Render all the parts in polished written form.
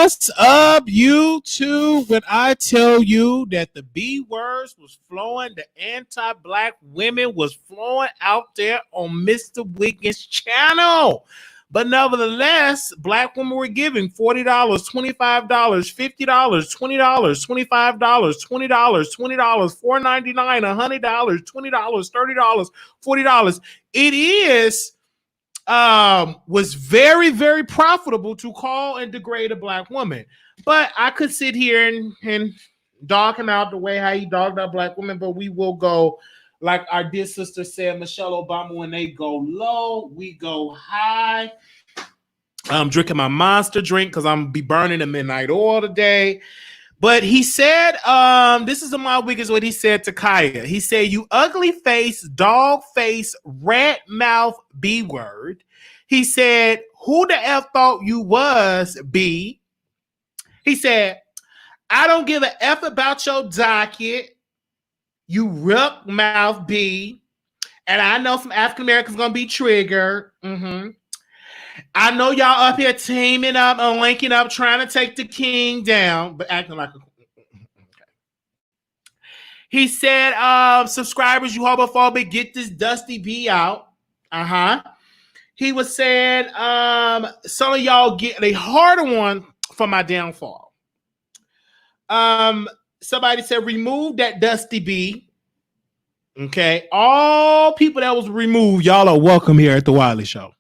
What's up, YouTube? When I tell you that the B words was flowing, the anti-black women was flowing out there on Mr. Wiggins' channel. But nevertheless, black women were giving $40, $25, $50, $20, $25, $20, $20, $4.99, $100, $20, $30, $40. It is was very, very profitable to call and degrade a black woman. But I could sit here and dog him out the way how he dogged out black women, but we will go like our dear sister said, Michelle Obama, when they go low, we go high. I'm drinking my monster drink because I'm gonna be burning the midnight oil today. But he said, this is my Wiggins, what he said to Khia. He said, "You ugly face, dog face, rat mouth B word." He said, "Who the F thought you was, B?" He said, "I don't give a F about your docket, you rook mouth B." And I know some African Americans gonna be triggered. I know y'all up here teaming up and linking up, trying to take the king down, but acting like a... He said, subscribers, you homophobic, get this Dusty B out. He was saying, some of y'all get a harder one for my downfall. Somebody said, remove that Dusty B. Okay. All people that was removed, y'all are welcome here at the Wiley Show.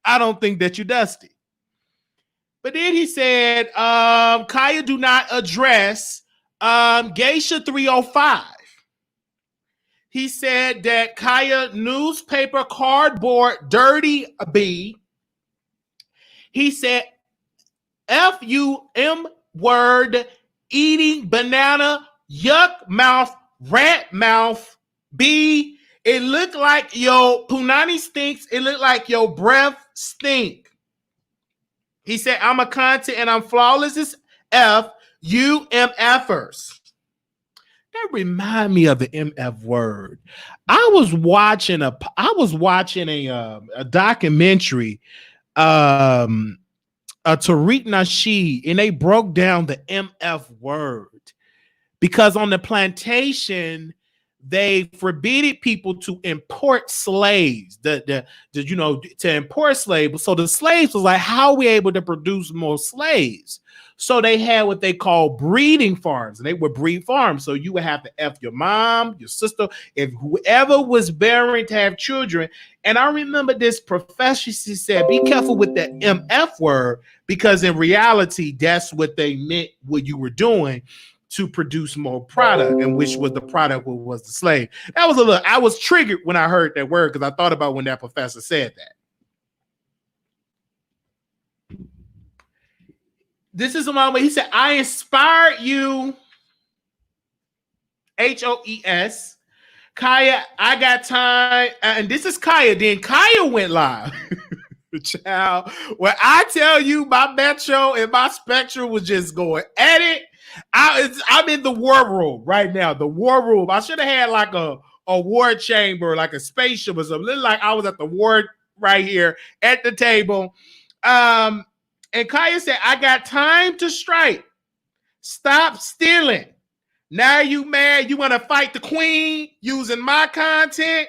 I don't think that you dusty. But then he said, Khia do not address Geisha 305. He said that Khia newspaper cardboard dirty B. He said FUM word eating banana yuck mouth rat mouth B. It looked like your punani stinks. It looked like your breath stink. He said, I'm a content and I'm flawless as F. You MFers. That remind me of the MF word. I was watching a documentary, a Tariq Nasheed, and they broke down the MF word because on the plantation, they forbidden people to import slaves, to import slaves. So the slaves was like, how are we able to produce more slaves? So they had what they call breeding farms, and they would breed farms. So you would have to F your mom, your sister, if whoever was bearing to have children. And I remember this professor, she said, be careful with that MF word, because in reality, that's what they meant, what you were doing to produce more product, and which was the product was the slave. That was a little, I was triggered when I heard that word because I thought about when that professor said that. This is a moment he said, I inspired you, HOES. Khia, I got time. And this is Khia. Then Khia went live. Child, when I tell you my Metro and my Spectrum was just going at it, I'm in the war room right now. The war room. I should have had like a war chamber, like a spaceship or something. Like I was at the war right here at the table. And Khia said, I got time to strike. Stop stealing. Now you mad? You want to fight the queen using my content?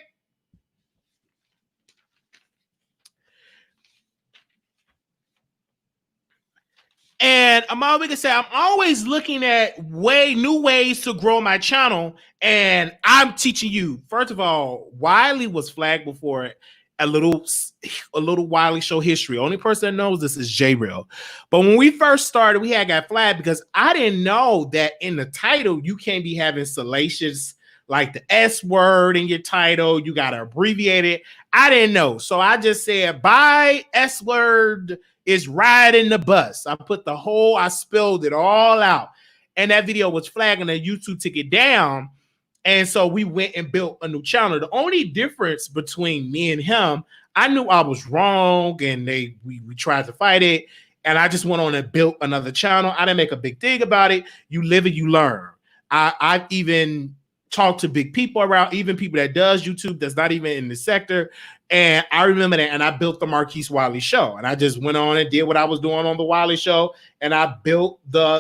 And I'm always looking at new ways to grow my channel, and I'm teaching you. First of all, Wiley was flagged before a little Wiley Show history. Only person that knows this is J-Real. But when we first started, we had got flagged because I didn't know that in the title you can't be having salacious like the S word in your title. You got to abbreviate it. I didn't know, so I just said by S word is riding the bus. I spelled it all out. And that video was flagging, and YouTube took it down. And so we went and built a new channel. The only difference between me and him, I knew I was wrong, and we tried to fight it. And I just went on and built another channel. I didn't make a big thing about it. You live and you learn. I've even talk to big people around, even people that does YouTube that's not even in the sector. And I remember that, and I built the Marquise Wiley Show, and I just went on and did what I was doing on the Wiley Show, and I built I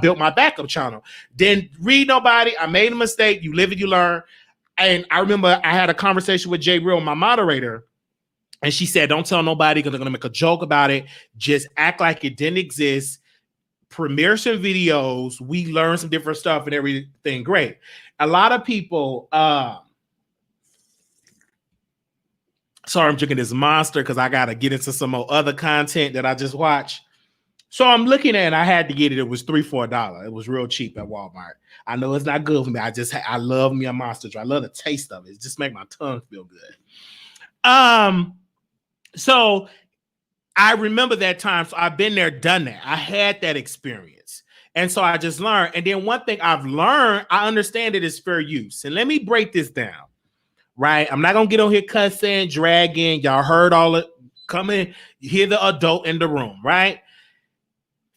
built my backup channel. Didn't read nobody. I made a mistake. You live and you learn. And I remember I had a conversation with Jay Real, my moderator, and she said, "Don't tell nobody because they're gonna make a joke about it. Just act like it didn't exist. Premiere some videos, we learn some different stuff and everything great." A lot of people, sorry, I'm drinking this Monster because I got to get into some more other content that I just watched. So I'm looking at it, and I had to get it. It was $3 for $1. It was real cheap at Walmart. I know it's not good for me. I love me a Monster. I love the taste of it. It just makes my tongue feel good. So I remember that time. So I've been there, done that. I had that experience. And so I just learned. And then one thing I've learned, I understand it is fair use. And let me break this down, right? I'm not going to get on here cussing, dragging. Y'all heard all it. Come in, you hear the adult in the room, right?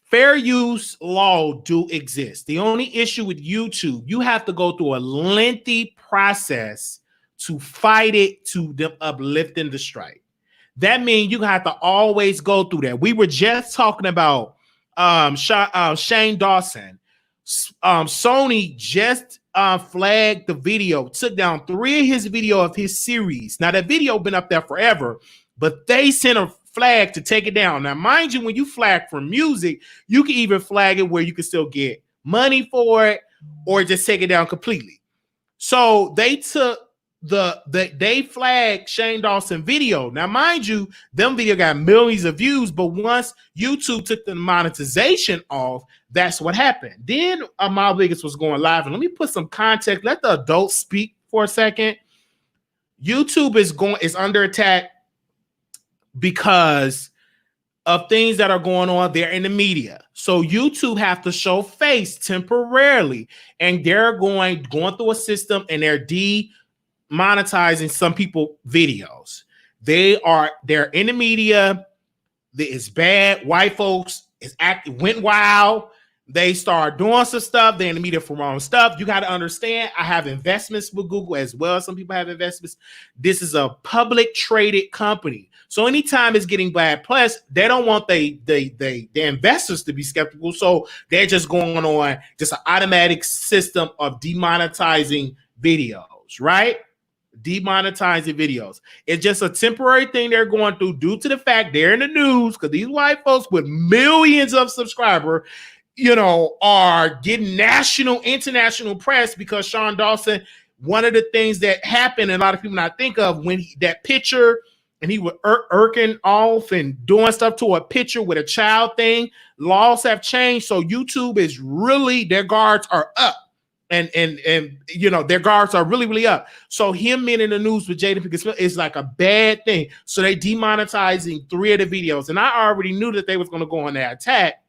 Fair use law do exist. The only issue with YouTube, you have to go through a lengthy process to fight it, to them uplifting the strike. That means you have to always go through that. We were just talking about Shane Dawson. Sony just flagged the video, took down 3 of his video of his series. Now that video been up there forever, but they sent a flag to take it down. Now, mind you, when you flag for music, you can even flag it where you can still get money for it or just take it down completely. So they took they flagged Shane Dawson video. Now, mind you, them video got millions of views, but once YouTube took the monetization off, that's what happened. Then my Wiggins was going live, and let me put some context. Let the adults speak for a second. YouTube is under attack because of things that are going on there in the media. So YouTube have to show face temporarily, and they're going through a system, and they're demonetizing some people videos. They're in the media. It's bad. White folks went wild. They start doing some stuff. They're in the media for wrong stuff. You got to understand, I have investments with Google as well. Some people have investments. This is a public traded company. So anytime it's getting bad press, they don't want the investors to be skeptical. So they're just going on just an automatic system of demonetizing videos, right? Demonetizing videos. It's just a temporary thing they're going through due to the fact they're in the news, because these white folks with millions of subscribers, are getting national, international press because Sean Dawson, one of the things that happened, and a lot of people not think of, when that picture, and he was irking off and doing stuff to a picture with a child thing, laws have changed. So YouTube is really, their guards are up. And their guards are really, really up. So him being in the news with Jada Pinkett Smith is like a bad thing. So they demonetizing 3 of the videos. And I already knew that they was going to go on that attack.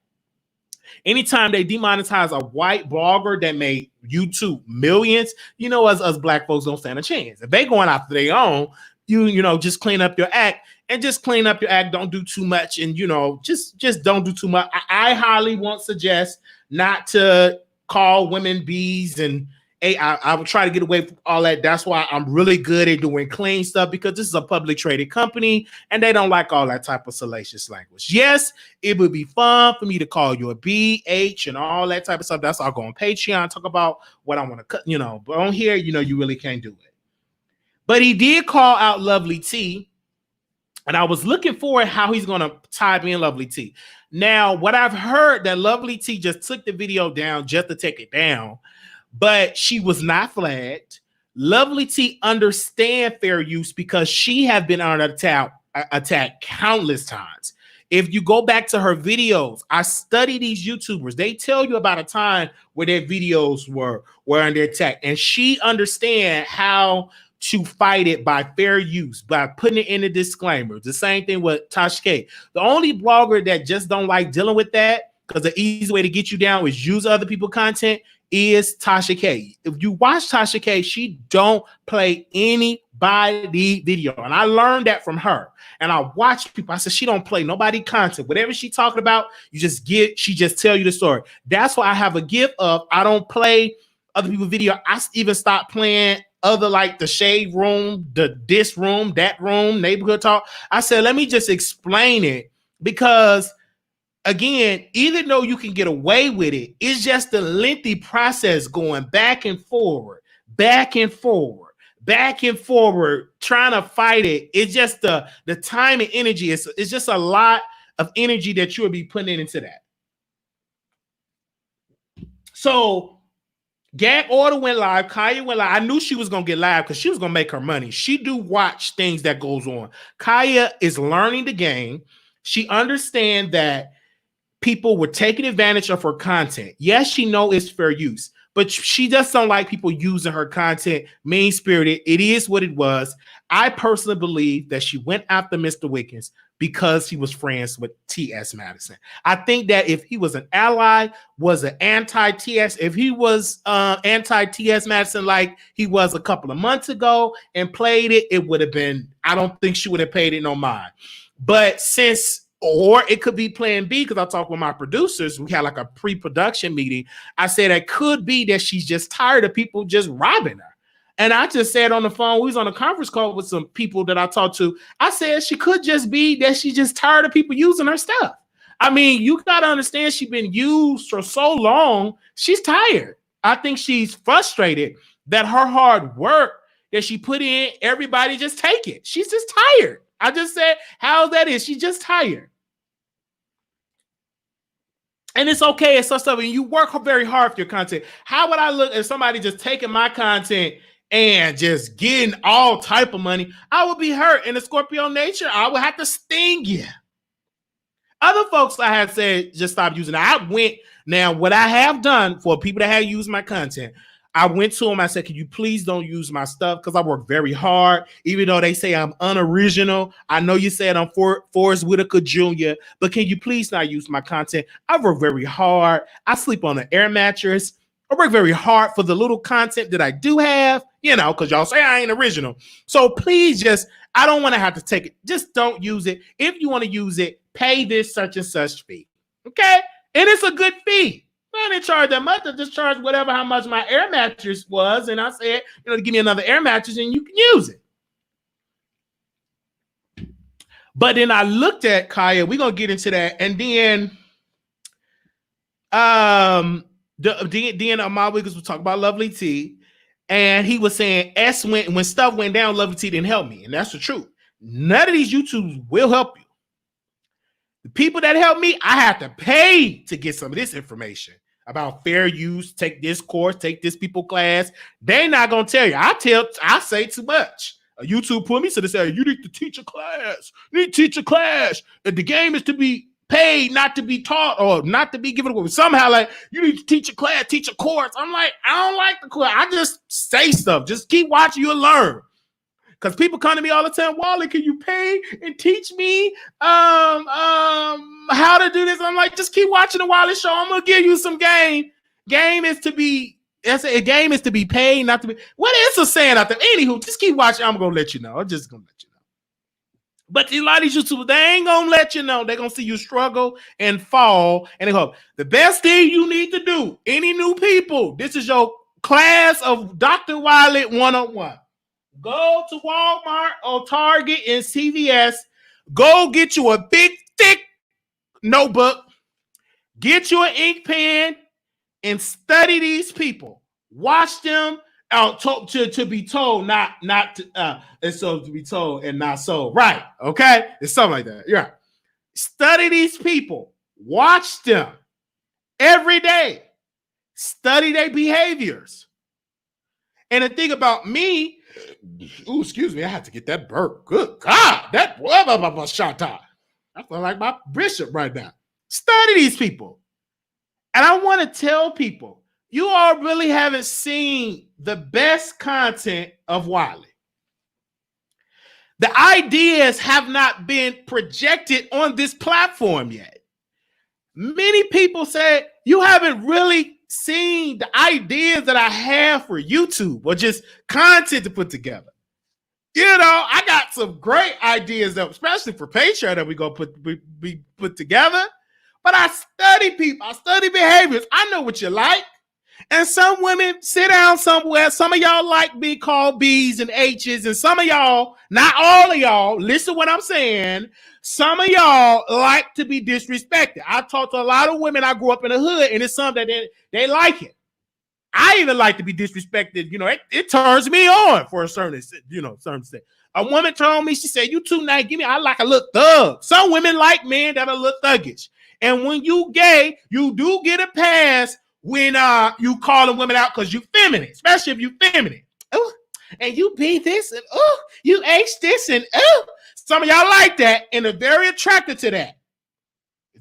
Anytime they demonetize a white blogger that made YouTube millions, us black folks don't stand a chance. If they going after their own, just clean up your act, and just clean up your act. Don't do too much, and just don't do too much. I highly won't suggest not to call women bees, and I would try to get away from all that. That's why I'm really good at doing clean stuff, because this is a public traded company and they don't like all that type of salacious language. Yes, it would be fun for me to call you a B, H, and all that type of stuff. That's all. I'll go on Patreon, talk about what I want to cut, but on here, you really can't do it. But he did call out LOVELYTI, and I was looking for how he's going to tie me in LOVELYTI. Now, what I've heard, that LOVELYTI just took the video down just to take it down, but she was not flagged. LOVELYTI understand fair use because she have been under attack countless times. If you go back to her videos, I study these YouTubers. They tell you about a time where their videos were under attack, and she understand how to fight it by fair use, by putting it in a disclaimer. The same thing with Tasha K. The only blogger that just don't like dealing with that, because the easy way to get you down is use other people's content, is Tasha K. If you watch Tasha K, she don't play anybody video. And I learned that from her. And I watch people. I said, she don't play nobody content. Whatever she talking about, she just tell you the story. That's why I have a gift of, I don't play other people's video. I even stopped playing other like the shade room, this room, that room, neighborhood talk. I said, let me just explain it because again, even though you can get away with it, it's just a lengthy process going back and forward, back and forward, back and forward, trying to fight it. It's just the time and energy. It's just a lot of energy that you will be putting into that. So Gag Order went live. Khia went live. I knew she was going to get live because she was going to make her money. She do watch things that goes on. Khia is learning the game. She understands that people were taking advantage of her content. Yes, she knows it's fair use, but she just don't like people using her content mean-spirited. It is what it was. I personally believe that she went after Mr. Wiggins because he was friends with T.S. Madison. I think that if he was an ally, was an anti-TS, if he was anti-T.S. Madison like he was a couple of months ago and played it, it would have been, I don't think she would have paid it no mind. But since, or it could be plan B, because I talked with my producers, we had like a pre-production meeting. I said it could be that she's just tired of people just robbing her. And I just said on the phone, we was on a conference call with some people that I talked to. I said she could just be that she's just tired of people using her stuff. I mean, you got to understand she's been used for so long. She's tired. I think she's frustrated that her hard work that she put in, everybody just take it. She's just tired. I just said how that is. She's just tired. And it's okay. It's stuff. And you work very hard for your content. How would I look if somebody just taking my content and just getting all type of money? I would be hurt. In the Scorpio nature, I would have to sting you. Other folks I had said just stop using it. I went, now what I have done for people that have used my content, I went to them, I said, can you please don't use my stuff? Because I work very hard. Even though they say I'm unoriginal. I know you said I'm Forrest Whitaker Jr., but can you please not use my content? I work very hard. I sleep on an air mattress. I work very hard for the little content that I do have, you know, because y'all say I ain't original. So please just, I don't want to have to take it. Just don't use it. If you want to use it, pay this such and such fee. Okay? And it's a good fee. I didn't charge that much. I just charged whatever, how much my air mattress was. And I said, you know, give me another air mattress and you can use it. But then I looked at Khia. We're going to get into that. And then my Wiggins was talking about LOVELYTI. And he was saying when stuff went down, LOVELYTI didn't help me. And that's the truth. None of these YouTubers will help you. The people that help me, I have to pay to get some of this information about fair use. Take this course, take this people class. They're not gonna tell you. I say too much. YouTube put me, so they say you need to teach a class. You need to teach a class. The game is to be paid, not to be taught or not to be given away. Somehow, like you need to teach a class, teach a course. I'm like, I don't like the course. I just say stuff. Just keep watching, you'll learn. Because people come to me all the time, Wally, can you pay and teach me how to do this? I'm like, just keep watching the Wiley Show. I'm gonna give you some game. Game is to be paid, not to be. What is a saying out there? Anywho, just keep watching. I'm gonna let you know. I'm just gonna let you know. But a lot of these YouTubers, they ain't gonna let you know. They're gonna see you struggle and fall. And they hope the best thing you need to do, any new people, this is your class of Dr. Wiley 101. Go to Walmart or Target and CVS. Go get you a big, thick notebook. Get you an ink pen and study these people. Watch them out to be told, not it's so to be told and not so. Right? Okay, it's something like that. Yeah. Study these people. Watch them every day. Study their behaviors. And the thing about me. Ooh, excuse me, I had to get that burp. Good God, that shot top. I feel like my bishop right now. Study these people. And I want to tell people, you all really haven't seen the best content of Wiley. The ideas have not been projected on this platform yet. Many people said you haven't really seen the ideas that I have for YouTube or just content to put together. You know, I got some great ideas, especially for Patreon that we're going to put together. But I study people. I study behaviors. I know what you like. And some women sit down somewhere. Some of y'all like being called B's and H's. And some of y'all, not all of y'all, listen to what I'm saying. Some of y'all like to be disrespected. I talked to a lot of women. I grew up in the hood, and it's something that they like it. I even like to be disrespected. You know, it turns me on for a certain extent. A woman told me, she said, "You too nice. Give me, I like a little thug." Some women like men that are a little thuggish. And when you gay, you do get a pass when you calling women out because you feminine, especially if you feminine. Oh, and you be this, and oh, you H this, and oh. Some of y'all like that and are very attracted to that.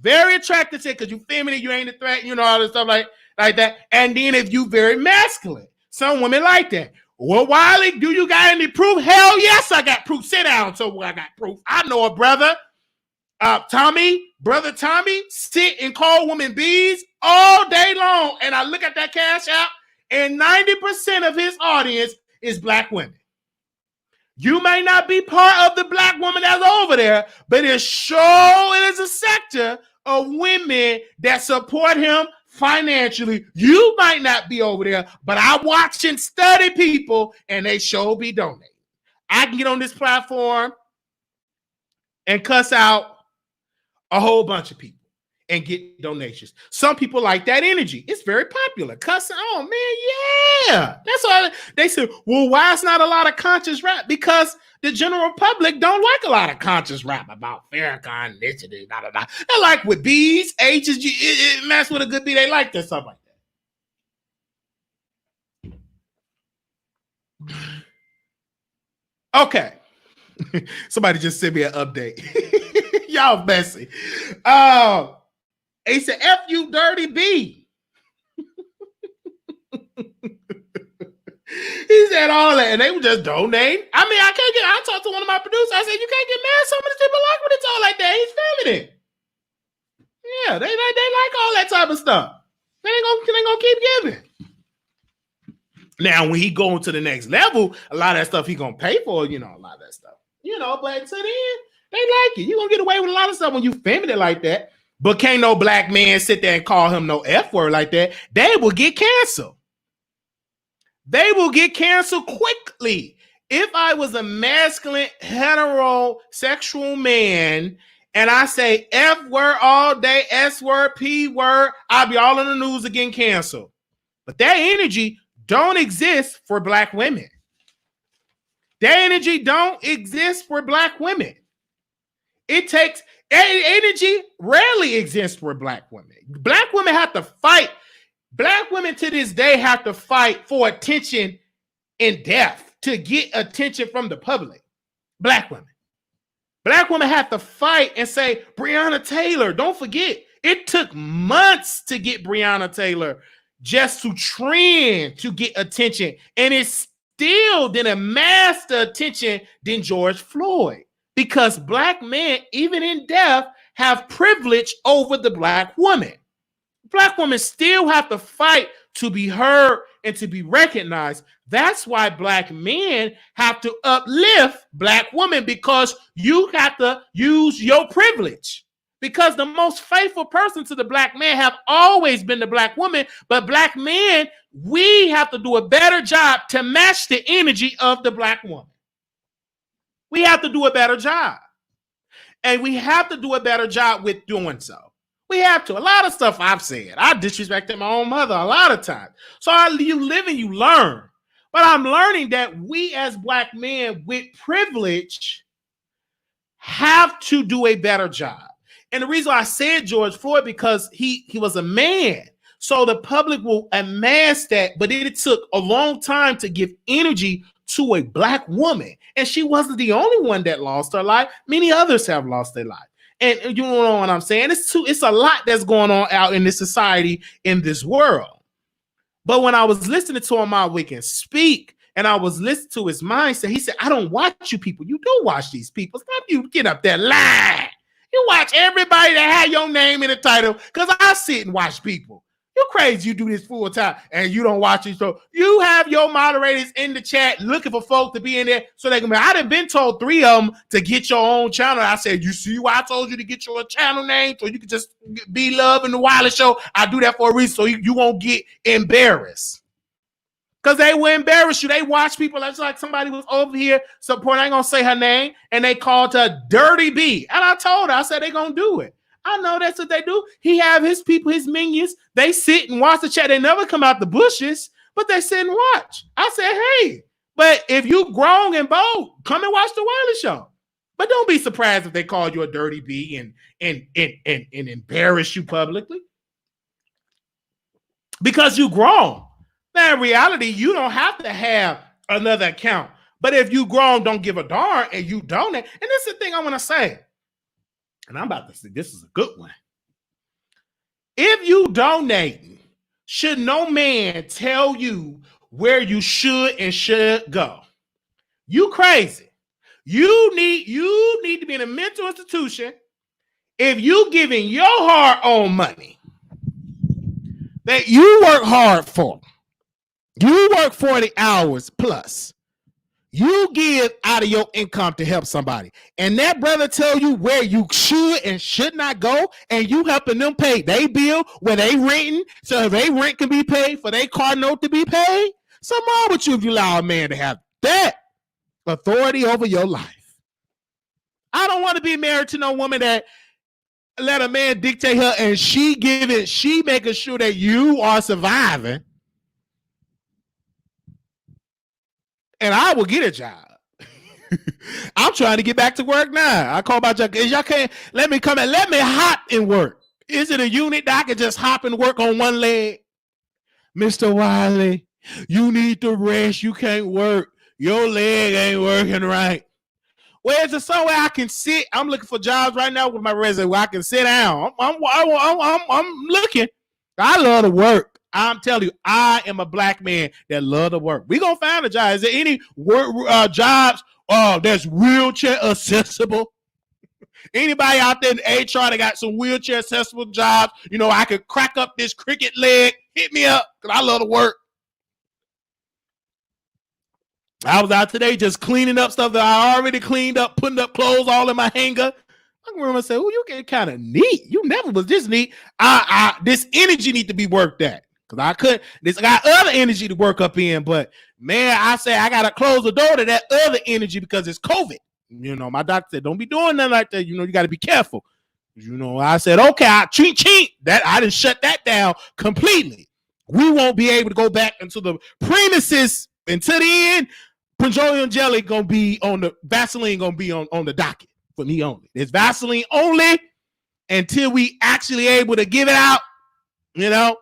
Very attracted to it because you feminine, you ain't a threat, you know, all this stuff like that. And then if you very masculine, some women like that. Well, Wiley, do you got any proof? Hell yes, I got proof. Sit down so I got proof. I know a brother. Brother Tommy, sit and call women bees all day long. And I look at that cash app, and 90% of his audience is black women. You may not be part of the black woman that's over there, but it is a sector of women that support him financially. You might not be over there, but I watch and study people, and they sure be donating. I can get on this platform and cuss out a whole bunch of people and get donations. Some people like that energy. It's very popular. Cussing, oh man, yeah. That's all. They said, well, why is not a lot of conscious rap? Because the general public don't like a lot of conscious rap about Farrakhan, this, da, da, da. They like with B's, H's, it mess with a good B. They like that stuff like that. Okay. Somebody just sent me an update. Y'all messy. He said, F you dirty B. He said all that, and they would just donate. I mean, I talked to one of my producers. I said, you can't get mad. Some of these people like when it's all like that. He's feminine. Yeah, they like all that type of stuff. They ain't gonna keep giving. Now, when he going to the next level, a lot of that stuff he gonna pay for, you know, a lot of that stuff. You know, but to the end, they like it. You're gonna get away with a lot of stuff when you feminine like that. But can't no black man sit there and call him no F word like that. They will get canceled. They will get canceled quickly. If I was a masculine, heterosexual man and I say F word all day, S word, P word, I'll be all in the news again canceled. But that energy don't exist for black women. That energy don't exist for black women. It takes energy rarely exists for black women. Black women have to fight. Black women to this day have to fight for attention in death to get attention from the public. Black women. Black women have to fight and say, Breonna Taylor, don't forget, it took months to get Breonna Taylor just to trend to get attention. And it still didn't amass the attention than George Floyd. Because black men, even in death, have privilege over the black woman. Black women still have to fight to be heard and to be recognized. That's why black men have to uplift black women, because you have to use your privilege. Because the most faithful person to the black man have always been the black woman. But black men, we have to do a better job to match the energy of the black woman. We have to do a better job. And we have to do a better job with doing so. We have to. A lot of stuff I've said, I disrespected my own mother a lot of times. So you live and you learn. But I'm learning that we as black men with privilege have to do a better job. And the reason I said George Floyd, because he was a man. So the public will amass that. But it took a long time to give energy to a black woman. And she wasn't the only one that lost her life. Many others have lost their life. And you know what I'm saying? It's a lot that's going on out in this society, in this world. But when I was listening to Armon Wiggins speak, and I was listening to his mindset, he said, I don't watch you people. You do watch these people. Stop you get up there lie. You watch everybody that had your name in the title, because I sit and watch people. You crazy, you do this full time and you don't watch it. So you have your moderators in the chat looking for folks to be in there so they can be. I done been told 3 of them to get your own channel. I said, you see why I told you to get your channel name so you can just be loving the Wiley Show. I do that for a reason so you won't get embarrassed. Because they will embarrass you. They watch people. That's like somebody was over here supporting. I ain't going to say her name. And they called her Dirty B. And I told her, I said, they going to do it. I know that's what they do. He have his people, his minions. They sit and watch the chat. They never come out the bushes, but they sit and watch. I said, hey, but if you grown and bold, come and watch the Wiley Show. But don't be surprised if they call you a Dirty B and embarrass you publicly. Because you grown. Now, in reality, you don't have to have another account. But if you grown, don't give a darn, and you donate. And this is the thing I want to say. And I'm about to say, this is a good one. If you donate, should no man tell you where you should and should go? You crazy. You need to be in a mental institution. If you giving your hard-earned money that you work hard for, you work 40 hours plus. You give out of your income to help somebody. And that brother tell you where you should and should not go, and you helping them pay their bill where they renting, so their rent can be paid, for their car note to be paid. Something wrong with you if you allow a man to have that authority over your life. I don't want to be married to no woman that let a man dictate her and she making sure that you are surviving. And I will get a job. I'm trying to get back to work now. I call my job. Y'all can't let me come and let me hop and work. Is it a unit that I can just hop and work on one leg? Mr. Wiley, you need to rest. You can't work. Your leg ain't working right. Where's there somewhere I can sit? I'm looking for jobs right now with my resume where I can sit down. I'm looking. I love to work. I'm telling you, I am a black man that love to work. We gonna find a job. Is there any work jobs that's wheelchair accessible? Anybody out there in HR that got some wheelchair accessible jobs? You know, I could crack up this cricket leg. Hit me up, because I love to work. I was out today just cleaning up stuff that I already cleaned up, putting up clothes all in my hanger. I remember I said, "Oh, you get kind of neat. You never was this neat. This energy need to be worked at." Because I could, this got other energy to work up in, but man, I say I gotta close the door to that other energy because it's COVID. You know, my doctor said, don't be doing nothing like that. You know, you got to be careful. You know, I said, okay, I cheat. That I didn't shut that down completely. We won't be able to go back into the premises until the end. Petroleum jelly gonna be on the Vaseline gonna be on the docket for me only. It's Vaseline only until we actually able to give it out. You know.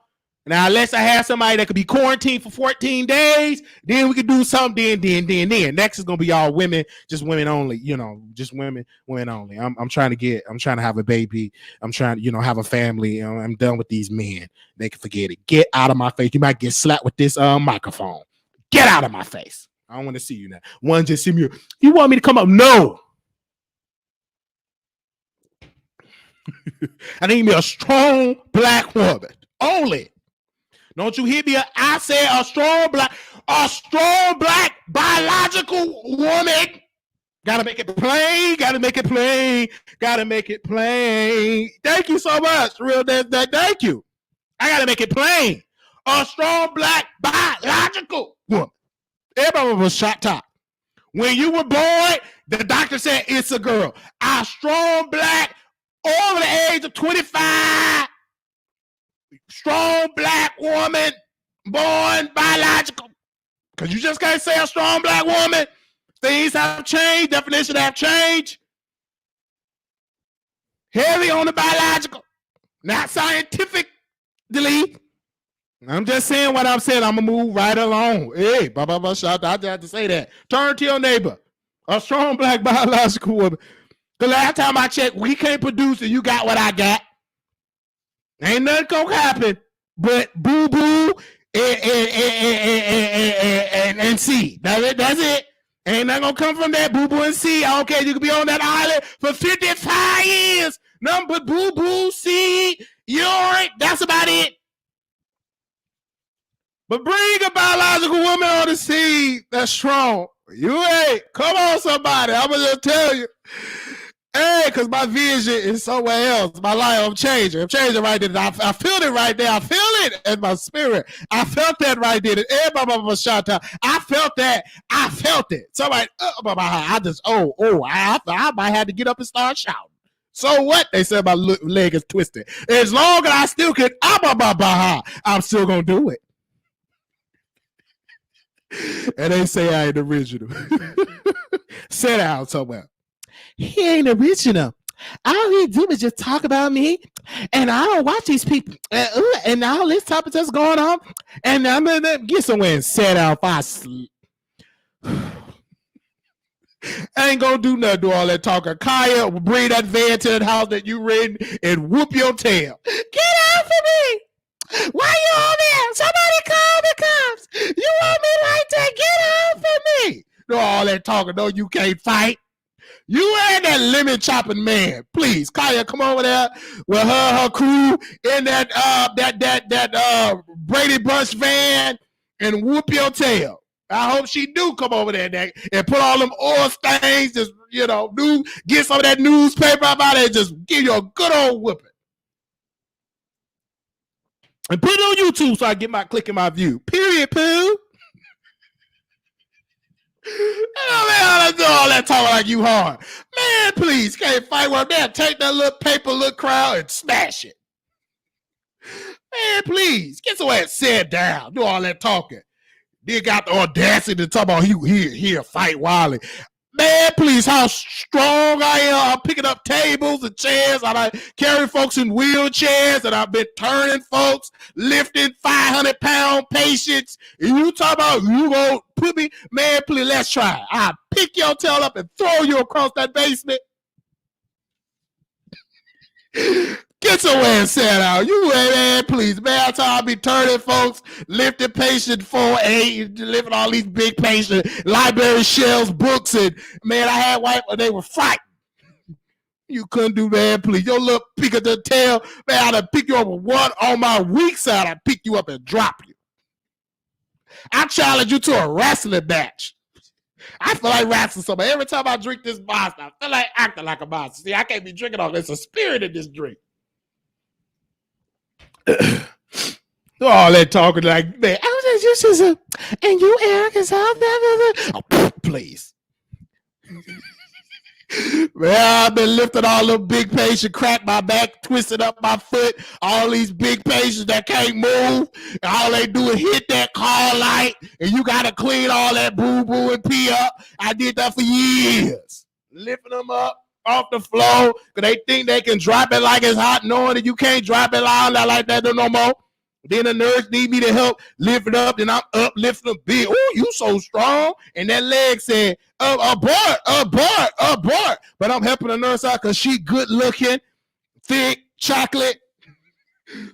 Now, unless I have somebody that could be quarantined for 14 days, then we could do something. Then. Next is gonna be all women, just women only. You know, just women only. I'm trying to have a baby. I'm trying to, have a family. You know, I'm done with these men. They can forget it. Get out of my face. You might get slapped with this microphone. Get out of my face. I don't want to see you now. One just see me. You want me to come up? No. I need me a strong black woman only. Don't you hear me? I said a strong black biological woman. Gotta make it plain. Thank you so much. Real thank you. I gotta make it plain. A strong black biological woman. Everybody was shot top. When you were born, the doctor said it's a girl. A strong black over the age of 25. Strong black woman, born biological. Because you just can't say a strong black woman. Things have changed. Definitions have changed. Heavy on the biological. Not scientifically. I'm just saying what I'm saying. I'm going to move right along. Hey, shout out. I had to say that. Turn to your neighbor. A strong black biological woman. The last time I checked, we can't produce it. You got what I got. Ain't nothing gonna happen but boo-boo and see. That's it. Ain't nothing gonna come from that boo-boo and see. Okay, you can be on that island for 55 years. Nothing but boo-boo, see, urine. That's about it. But bring a biological woman on the scene that's strong. You ain't. Come on, somebody. I'm going to just tell you. Hey, because my vision is somewhere else. My life, I'm changing. I'm changing right there. I feel it right there. I feel it in my spirit. I felt that right there. I felt that. I felt it. Somebody, I just, I might have to get up and start shouting. So what? They said my leg is twisted. As long as I still can, I'm still going to do it. And they say I ain't original. Sit down somewhere. He ain't original. All he do is just talk about me, and I don't watch these people. And all this type of stuff's going on, and I'm gonna get somewhere and sit down if I sleep. I ain't gonna do nothing, do all that talking. Khia will bring that van to the house that you renting and whoop your tail. Get out for me! Why you on there? Somebody call the cops. You want me like that? Get out for me! Do all that talking. No, you can't fight. You ain't that lemon chopping man. Please, Khia, come over there with her crew in that Brady Bunch van and whoop your tail. I hope she do come over there and put all them oil stains, just, get some of that newspaper about it and just give you a good old whooping. And put it on YouTube so I get my click in my view. Period, poo. I do all that talking like you hard. Man, please, can't fight one there. Take that little paper, little crowd, and smash it. Man, please, get your ass sit down. Do all that talking. They got the audacity to talk about here, fight Wiley. Man, please, how strong I am. I'm picking up tables and chairs. I carry folks in wheelchairs, and I've been turning folks, lifting 500-pound patients. And you talk about you gonna put me, man, please, let's try. I'll pick your tail up and throw you across that basement. Get your ass set out. You ain't, man, please. Man, that's how I be turning folks, lifting patient 4A, lifting all these big patient library shelves, books, and man, I had white, they were frightened. You couldn't do that, please. Your little pick of the tail, man, I'd pick you up with one on my weak side. I'd pick you up and drop you. I challenge you to a wrestling match. I feel like wrestling somebody. Every time I drink this monster, I feel like acting like a monster. See, I can't be drinking all this. There's a spirit in this drink. All that talking like, man, I was just and you, Eric, is out there. Oh, please. Man, I've been lifting all them big patients, cracked my back, twisted up my foot, all these big patients that can't move, and all they do is hit that car light, and you got to clean all that boo-boo and pee up. I did that for years. Lifting them up off the floor, because they think they can drop it like it's hot, knowing that you can't drop it like that no more. Then the nurse need me to help lift it up, then I'm up lifting them big. Oh, you so strong. And that leg said, abort. But I'm helping the nurse out because she good looking, thick, chocolate.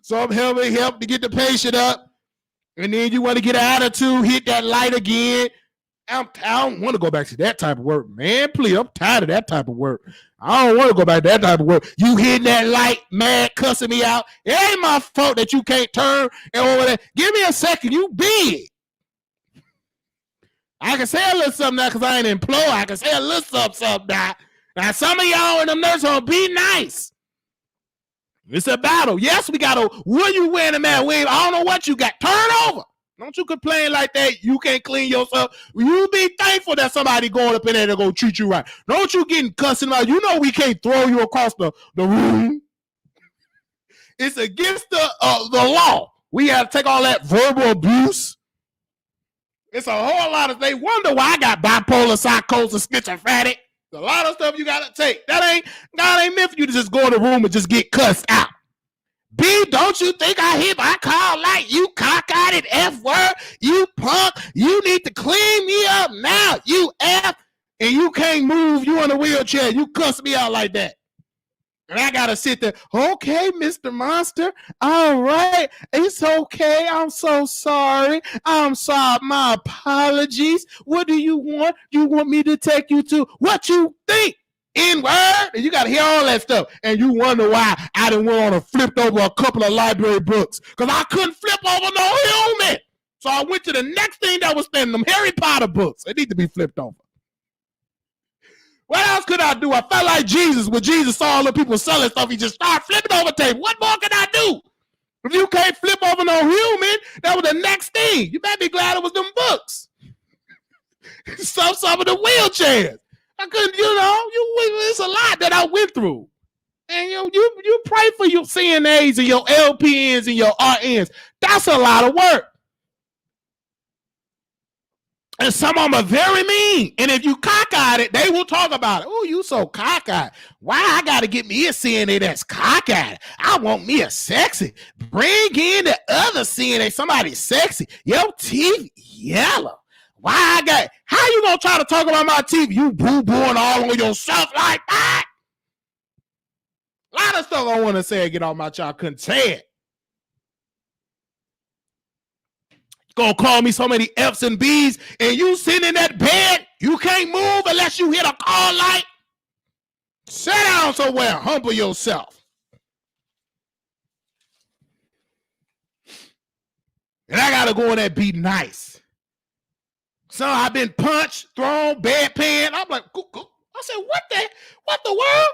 So I'm helping to get the patient up. And then you want to get an attitude, hit that light again. I don't want to go back to that type of work, man. Please, I'm tired of that type of work. I don't want to go back to that type of work. You hitting that light, mad, cussing me out. It ain't my fault that you can't turn and over there. Give me a second. You big. I can say a little something now because I ain't employed. I can say a little something now. Now, some of y'all in the nursing home, be nice. It's a battle. Yes, we got to, what you wearing, man? I don't know what you got. Turn over. Don't you complain like that. You can't clean yourself. You be thankful that somebody going up in there to go treat you right. Don't you getting cussing out. You know we can't throw you across the room. It's against the law. We got to take all that verbal abuse. It's a whole lot of things. Wonder why I got bipolar, psychosis, schizophrenic. There's a lot of stuff you got to take. God ain't meant for you to just go in the room and just get cussed out. B, don't you think I hear my call like you cockeyed F-word? You punk. You need to clean me up now. You F, and you can't move. You in a wheelchair. You cuss me out like that. And I got to sit there. Okay, Mr. Monster. All right. It's okay. I'm so sorry. I'm sorry. My apologies. What do you want? You want me to take you to what you think? N-word, and you got to hear all that stuff, and you wonder why I didn't went on and flipped over a couple of library books, because I couldn't flip over no human. So I went to the next thing that was standing, them Harry Potter books. They need to be flipped over. What else could I do? I felt like Jesus. When Jesus saw all the people selling stuff, he just started flipping over tape. What more can I do? If you can't flip over no human, that was the next thing. You better be glad it was them books. Some of the wheelchairs. I couldn't, it's a lot that I went through. And you pray for your CNAs and your LPNs and your RNs. That's a lot of work. And some of them are very mean. And if you cockeyed it, they will talk about it. Oh, you so cockeyed. Why I got to get me a CNA that's cockeyed? I want me a sexy. Bring in the other CNA, somebody sexy. Your teeth yellow. Why I got, how you going to try to talk about my teeth? You boo-booing all on yourself like that? A lot of stuff I want to say and get off my child. Couldn't say it. Gonna call me so many F's and B's, and you sitting in that bed, you can't move unless you hit a call light. Sit down somewhere, humble yourself. And I gotta go in there and be nice. So I've been punched, thrown, bedpan. I'm like, I said, what the world?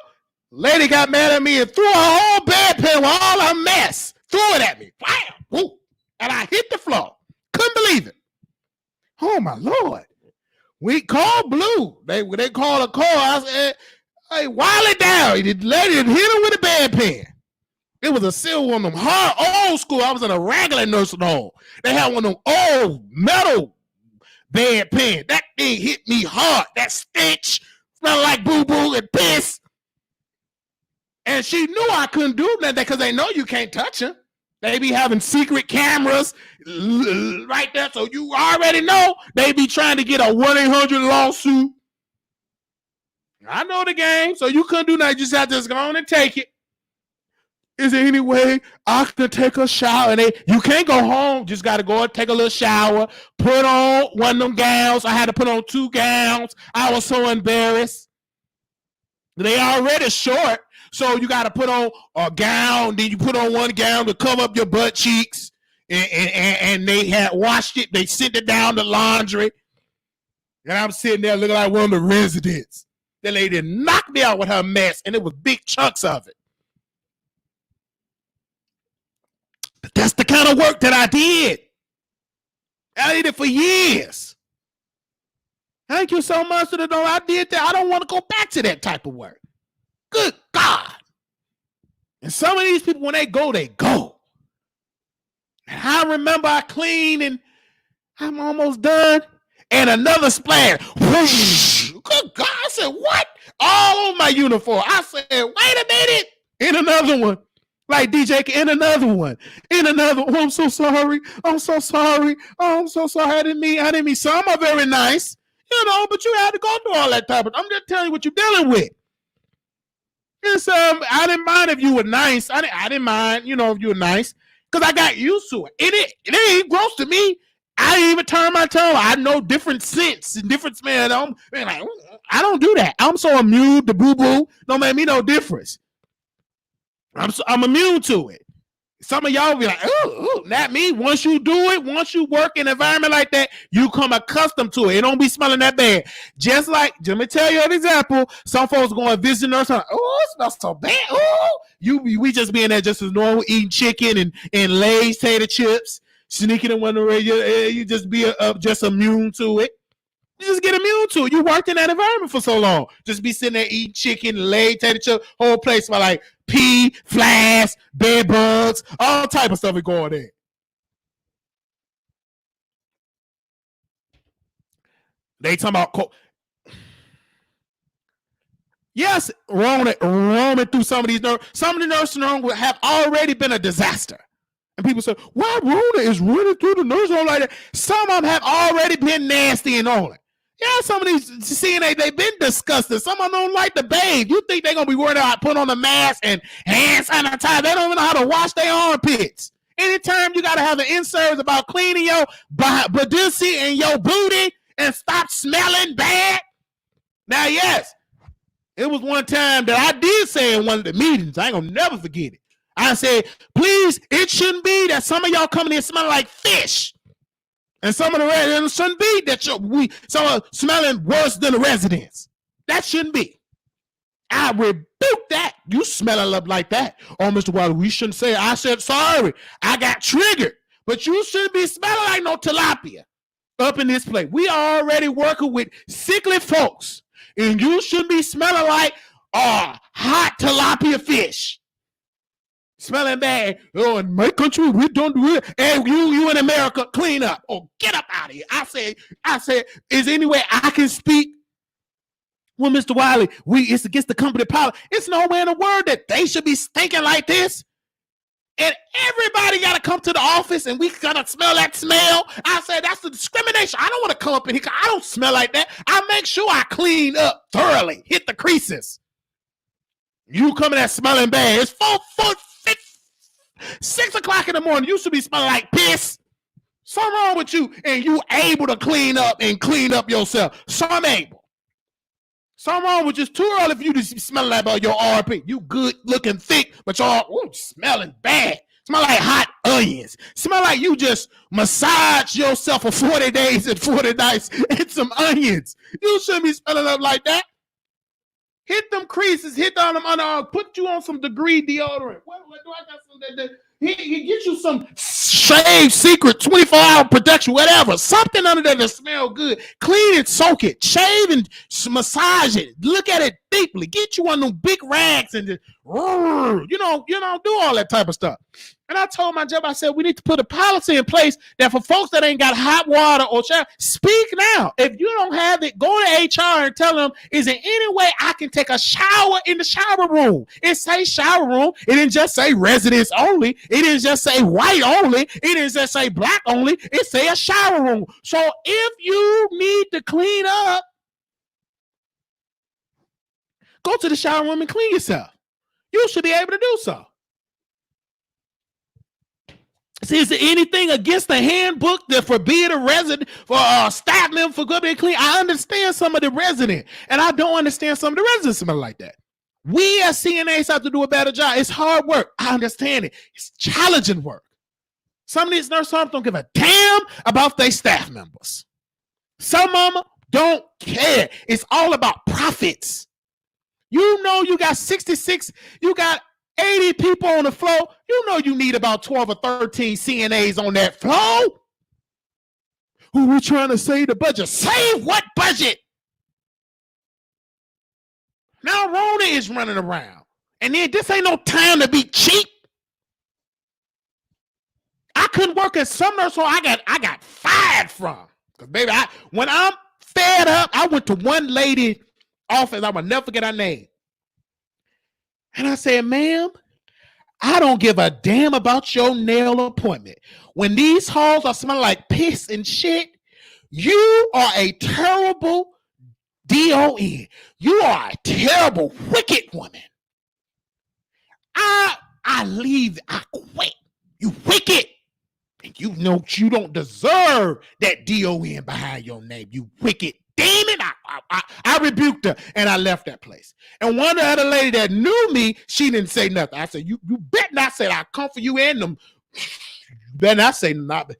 Lady got mad at me and threw her whole bedpan with all her mess. Threw it at me. Bam! Woo! And I hit the floor. Couldn't believe it. Oh my Lord. We called Blue. They called a call. I said, hey, Wiley down. The lady hit him with a bedpan. It was a silver one of them hard old school. I was in a regular nursing home. They had one of them old metal bedpan. That thing hit me hard. That stench smelled like boo-boo and piss. And she knew I couldn't do nothing because they know you can't touch her. They be having secret cameras right there, so you already know they be trying to get a 1-800 lawsuit. I know the game, so you couldn't do nothing. You just have to just go on and take it. Is there any way I could take a shower? And you can't go home. Just got to go and take a little shower. Put on one of them gowns. I had to put on 2 gowns. I was so embarrassed. They already short. So you got to put on a gown, then you put on one gown to cover up your butt cheeks, and they had washed it. They sent it down to laundry, and I'm sitting there looking like one of the residents. The lady knocked me out with her mess, and it was big chunks of it. But that's the kind of work that I did. I did it for years. Thank you so much for the know I did that. I don't want to go back to that type of work. Good God. And some of these people, when they go, they go. And I remember I cleaned and I'm almost done. And another splash. Whoosh. Good God. I said, what? All over my uniform. I said, wait a minute. In another one. Like DJ, in another one. In another one. Oh, I'm so sorry. I'm so sorry. Oh, I'm so sorry. I didn't mean. Some are very nice. But you had to go through all that type of. I'm just telling you what you're dealing with. It's, I didn't mind if you were nice. I didn't mind, if you were nice, because I got used to it. It ain't gross to me. I didn't even turn my tongue. I know different scents and different smells. I don't do that. I'm so immune to boo-boo. Don't make me no difference. I'm immune to it. Some of y'all be like, ooh, not me. Once you do it, once you work in an environment like that, you come accustomed to it. It don't be smelling that bad. Just like, let me tell you an example. Some folks going to visit us. Oh, it smells so bad. Oh, we just being there just as normal, eating chicken and Lay's tater chips, sneaking in one of the you just be just immune to it. You just get immune to it. You worked in that environment for so long. Just be sitting there eating chicken, Lay's tater chips, whole place smell like pee, flies, bed bugs, all type of stuff is going in. They talking about yes, roaming through some of these some of the nursing homes would have already been a disaster. And people say, why Rona is running through the nursing home like that? Some of them have already been nasty and all that. Yeah, some of these CNA, they've been disgusting. Some of them don't like to bathe. You think they're going to be worried about putting on a mask and hand sanitizer. They don't even know how to wash their armpits. Anytime you got to have an insert about cleaning your badoosie and your booty and stop smelling bad. Now, yes, it was one time that I did say in one of the meetings, I ain't going to never forget it. I said, please, it shouldn't be that some of y'all coming in smelling like fish. And some of the residents shouldn't be that some are smelling worse than the residents. That shouldn't be. I rebuke that. You smelling up like that. Oh, Mr. Wiley, we shouldn't say it. I said, sorry, I got triggered. But you shouldn't be smelling like no tilapia up in this place. We are already working with sickly folks. And you shouldn't be smelling like hot tilapia fish. Smelling bad. Oh, in my country, we don't do it. And you in America, clean up. Oh, get up out of here. I said, is there any way I can speak? Well, Mr. Wiley, it's against the company policy. It's nowhere in the world that they should be stinking like this. And everybody got to come to the office and we got to smell that smell. I said, that's the discrimination. I don't want to come up in here. I don't smell like that. I make sure I clean up thoroughly, hit the creases. You coming at smelling bad. It's 6 o'clock in the morning. You should be smelling like piss. Something wrong with you. And you able to clean up yourself. Some able. Something wrong with just too early for you to smell like about your RP. You good looking thick, but you're smelling bad. Smell like hot onions. Smell like you just massage yourself for 40 days and 40 nights and some onions. You shouldn't be smelling up like that. Hit them creases, hit on them underarms, put you on some degree deodorant. What do I got some that he get you some Shave Secret 24-hour protection, whatever. Something under there that smell good. Clean it, soak it, shave and massage it. Look at it deeply. Get you one of them big rags and just, do all that type of stuff. And I told my job, I said, we need to put a policy in place that for folks that ain't got hot water or shower, speak now. If you don't have it, go to HR and tell them, is there any way I can take a shower in the shower room? It say shower room. It didn't just say residents only. It didn't just say white only. It didn't just say black only. It say a shower room. So if you need to clean up, go to the shower room and clean yourself. You should be able to do so. See, is there anything against the handbook that forbid a resident for staff member for good and clean? I understand some of the resident, and I don't understand some of the residents smell like that. We as CNAs have to do a better job. It's hard work. I understand it. It's challenging work. Some of these nurse homes don't give a damn about their staff members. Some of them don't care. It's all about profits. You know you got 66, you got 80 people on the floor. You know you need about 12 or 13 CNAs on that floor. Who we trying to save the budget? Save what budget? Now Rona is running around. And then this ain't no time to be cheap. I couldn't work at some nurse home I got fired from. Because baby, when I'm fed up, I went to one lady office. I will never forget her name. And I said, ma'am, I don't give a damn about your nail appointment. When these halls are smelling like piss and shit, you are a terrible DON. You are a terrible, wicked woman. I leave. I quit. You wicked. And you know you don't deserve that DON behind your name. You wicked demon. I rebuked her and I left that place. And one other lady that knew me, she didn't say nothing. I said, you bet not say I'll come for you and them. You better not say nothing.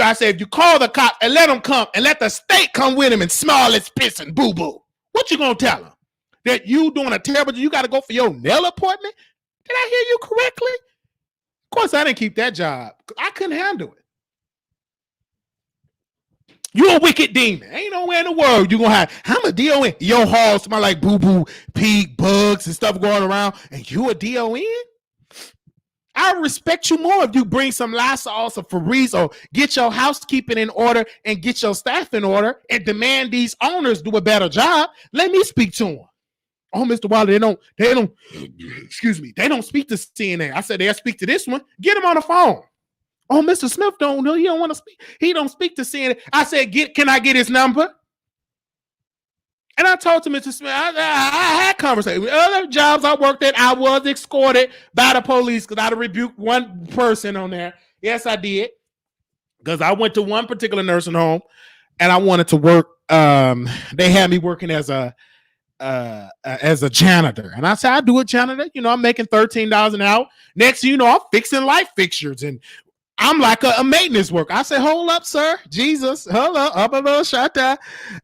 I said, if you call the cops and let them come and let the state come with him and smell its piss and boo-boo, what you gonna tell them? That you doing a terrible job, you gotta go for your nail appointment? Did I hear you correctly? Of course, I didn't keep that job. I couldn't handle it. You a wicked demon. Ain't nowhere in the world you gonna have. I'm a DON. Your hall smell like boo-boo, pee, bugs, and stuff going around, and you a DON? I respect you more if you bring some Lysol, some Febreze, or get your housekeeping in order and get your staff in order and demand these owners do a better job. Let me speak to them. Oh, Mr. Wiley, they don't, excuse me, they don't speak to CNA. I said, they'll speak to this one. Get him on the phone. Oh, Mr. Smith don't know. He don't want to speak. He don't speak to CNA. I said, can I get his number? And I told to Mr. Smith, I had conversations with other jobs I worked at. I was escorted by the police because I rebuked one person on there. Yes, I did. Because I went to one particular nursing home and I wanted to work. They had me working as a janitor. And I said, I do a janitor. You know, I'm making $13 an hour. Next, you know, I'm fixing light fixtures and I'm like a maintenance worker. I said, hold up, sir. Jesus, hold up a little shut down.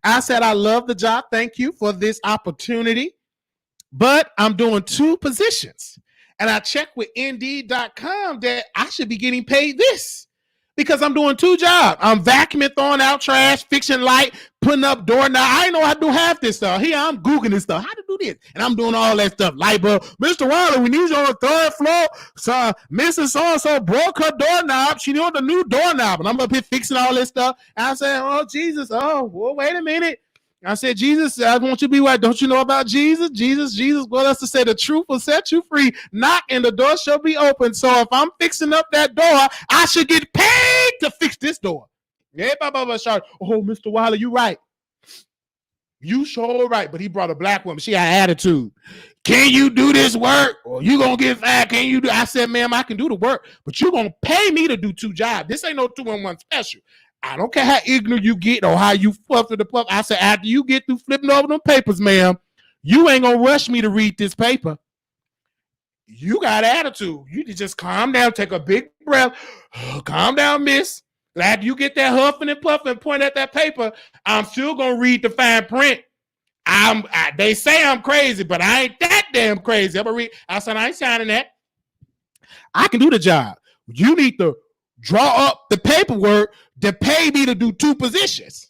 I said, I love the job. Thank you for this opportunity. But I'm doing 2 positions. And I checked with Indeed.com that I should be getting paid this because I'm doing 2 jobs. I'm vacuuming, throwing out trash, fixing light, putting up door. Now, I know how to do half this stuff. Here, I'm Googling this stuff. How to do this? And I'm doing all that stuff. Light bulb. Mr. Wiley, we need you on the 3rd floor. So, Mrs. So-and-so broke her doorknob. She needs a new doorknob. And I'm up here fixing all this stuff. And I said, oh, Jesus. Oh, well, wait a minute. I said, Jesus, I want you to be white. Don't you know about Jesus? Jesus, what else to say? The truth will set you free. Knock and the door shall be open. So if I'm fixing up that door, I should get paid to fix this door. Yeah, oh, Mr. Wiley, you right. You sure right. But he brought a black woman. She had attitude. Can you do this work? Or you gonna get fired? Can you do? I said, ma'am, I can do the work, but you gonna pay me to do 2 jobs. This ain't no 2-in-1 special. I don't care how ignorant you get or how you fluff to the puff. I said, after you get through flipping over them papers, ma'am, you ain't gonna rush me to read this paper. You got attitude. You need to just calm down, take a big breath. Calm down, miss. After you get that huffing and puffing and point at that paper, I'm still gonna read the fine print. They say I'm crazy, but I ain't that damn crazy. I'm gonna read. I said, I ain't signing that. I can do the job. You need to draw up the paperwork to pay me to do 2 positions.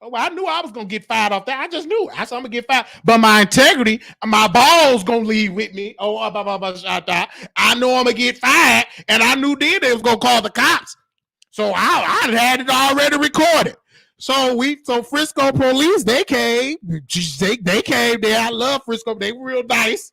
Oh, I knew I was going to get fired off that. I just knew. I said I'm going to get fired. But my integrity, my balls going to leave with me. Oh, I know I'm going to get fired. And I knew then they was going to call the cops. So I had it already recorded. So Frisco police, they came. They came there. I love Frisco. They were real nice.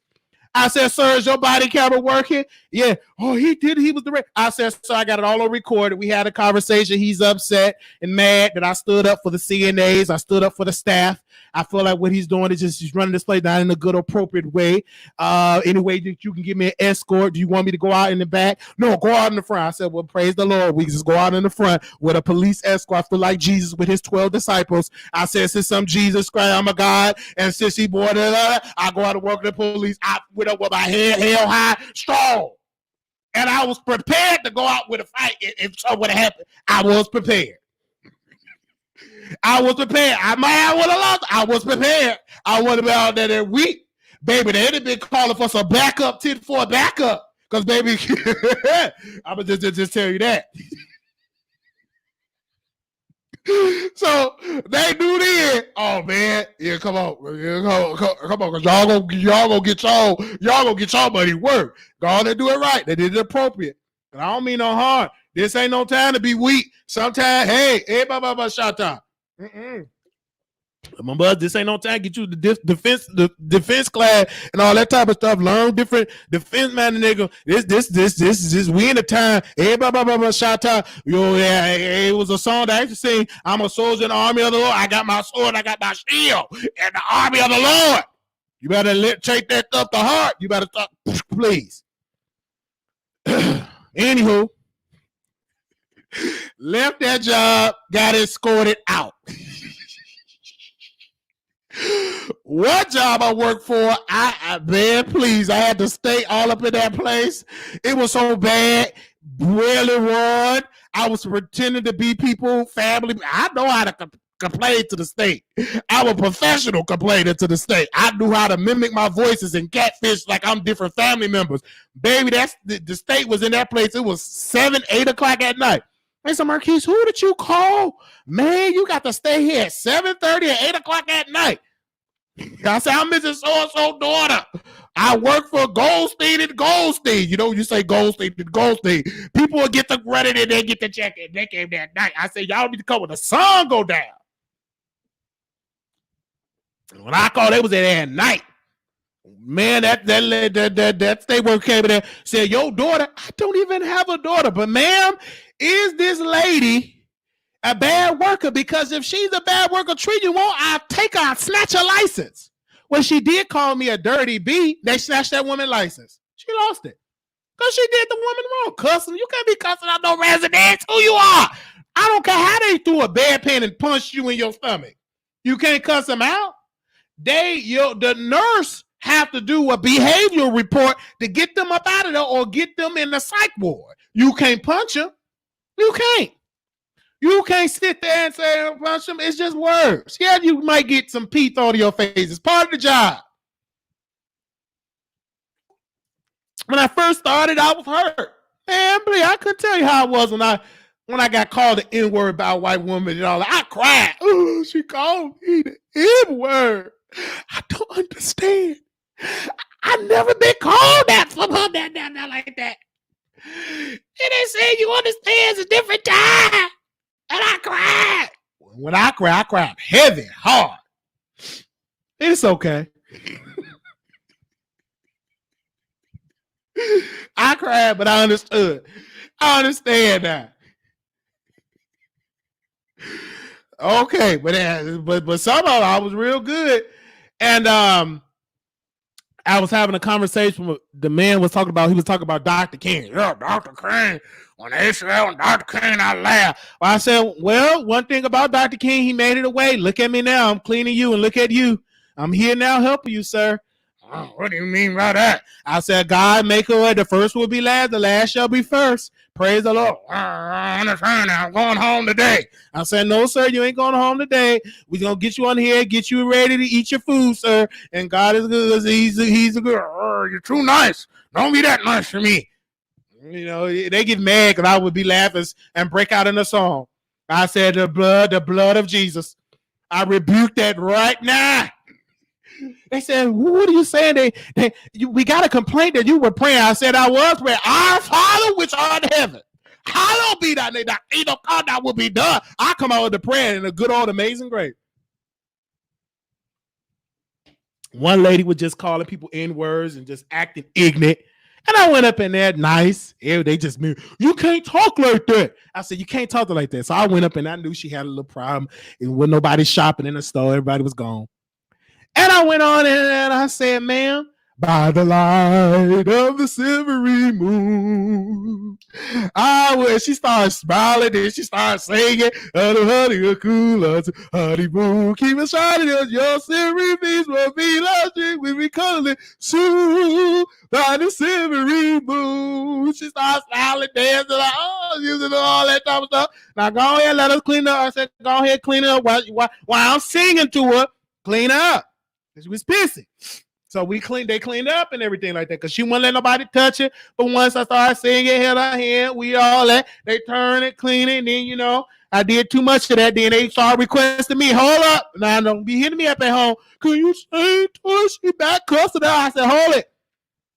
I said, sir, is your body camera working? Yeah. Oh, he did. He was direct. I said, sir, I got it all on recorded. We had a conversation. He's upset and mad that I stood up for the CNAs. I stood up for the staff. I feel like what he's doing is just he's running this place not in a good, appropriate way. Any way that you can give me an escort. Do you want me to go out in the back? No, go out in the front. I said, well, praise the Lord. We just go out in the front with a police escort. I feel like Jesus with his 12 disciples. I said, since I'm Jesus Christ, I'm a God. And since he bore that, I go out and work with the police. I went up with my head held high, strong. And I was prepared to go out with a fight if something would have happened. I was prepared. I was prepared. I might have would have lost. I was prepared. I would have been out there that week. Baby, they'd have been calling for some backup, 10-4 backup. Because, baby, I'm going to just tell you that. So they knew then. Oh man, yeah, come on, come on, cause y'all gonna get y'all money work. Go on and do it right. They did it appropriate. And I don't mean no harm. This ain't no time to be weak. Sometimes, hey, shut up. Remember, this ain't no time to get you the defense class and all that type of stuff. Learn different defense man, nigga. This we in the time. Everybody, shout out. Yo, yeah, it was a song that I used to sing. I'm a soldier in the army of the Lord. I got my sword. I got my shield in the army of the Lord. You better take that stuff to heart. You better stop, please. Anywho, left that job, got escorted out. What job I worked for, man, please, I had to stay all up in that place. It was so bad, really run. I was pretending to be people, family. I know how to complain to the state. I'm a professional complainer to the state. I knew how to mimic my voices and catfish like I'm different family members. Baby, that's the state was in that place. It was 7, 8 o'clock at night. Hey, so Marquise, who did you call? Man, you got to stay here at 7:30 and 8 o'clock at night. I said, I'm Mrs. So-and-so daughter. I work for Goldstein and Goldstein. You know, you say Goldstein and Goldstein. People will get the credit and they get the check and they came that night. I said, y'all need to come when the sun go down. And when I called, they was there at night. Man, that state worker came in there, said, your daughter, I don't even have a daughter. But ma'am, is this lady a bad worker? Because if she's a bad worker, treat you won't, I'll take her, I'll snatch her license. Well, she did call me a dirty B. They snatched that woman's license. She lost it. Because she did the woman wrong. Cussing. You can't be cussing out no residents. Who you are? I don't care how they threw a bedpan and punched you in your stomach. You can't cuss them out. The nurse have to do a behavioral report to get them up out of there or get them in the psych ward. You can't punch him. You can't. You can't sit there and say punch him. It's just words. Yeah, you might get some pee thrown to your face. It's part of the job. When I first started, I was hurt. Man, I couldn't tell you how it was when I got called the N-word by a white woman and all that. I cried. Oh, she called me the N-word. I don't understand. I never been called that from her that like that. And they say you understand it's a different time. And I cried. When I cried heavy, hard. It's okay. I cried, but I understood. I understand that. Okay, but somehow I was real good. And I was having a conversation with the man he was talking about Dr. King. Yeah, Dr. King. When they said on Dr. King, I laughed. Well, I said, well, one thing about Dr. King, he made it away. Look at me now. I'm cleaning you, and look at you. I'm here now helping you, sir. Oh, what do you mean by that? I said, God make a way. The first will be last. The last shall be first. Praise the Lord. I understand now. I'm going home today. I said, no, sir, you ain't going home today. We're going to get you on here, get you ready to eat your food, sir. And God is good. He's a good. You're too nice. Don't be that nice to me. You know, they get mad because I would be laughing and break out in a song. I said, the blood of Jesus. I rebuke that right now. They said, what are you saying? We got a complaint that you were praying. I said, I was praying. Our Father which art in heaven, hallowed be thy name. That will be done. I come out with the prayer in a good old amazing grace. One lady was just calling people N-words and just acting ignorant. And I went up in there nice. They just mean, you can't talk like that. I said, you can't talk like that. So I went up and I knew she had a little problem. It wasn't nobody shopping in the store. Everybody was gone. And I went on and I said, ma'am, by the light of the silvery moon. She started smiling, then she started singing, honey, a cool honeymoon. Keep it shining, your silvery beams will be logic. We be calling soon by the silvery moon. She started smiling, dancing, like, using all that type of stuff. Now go ahead, let us clean up. I said, go ahead, clean up while I'm singing to her. Clean up. She was pissy. So they cleaned up and everything like that because she wouldn't let nobody touch it. But once I started singing, held her hand, we all that, they turn it, clean it, and then, I did too much of that. Then they started requesting me, hold up. Now, don't be hitting me up at home. Can you say she back customer? I said, hold it.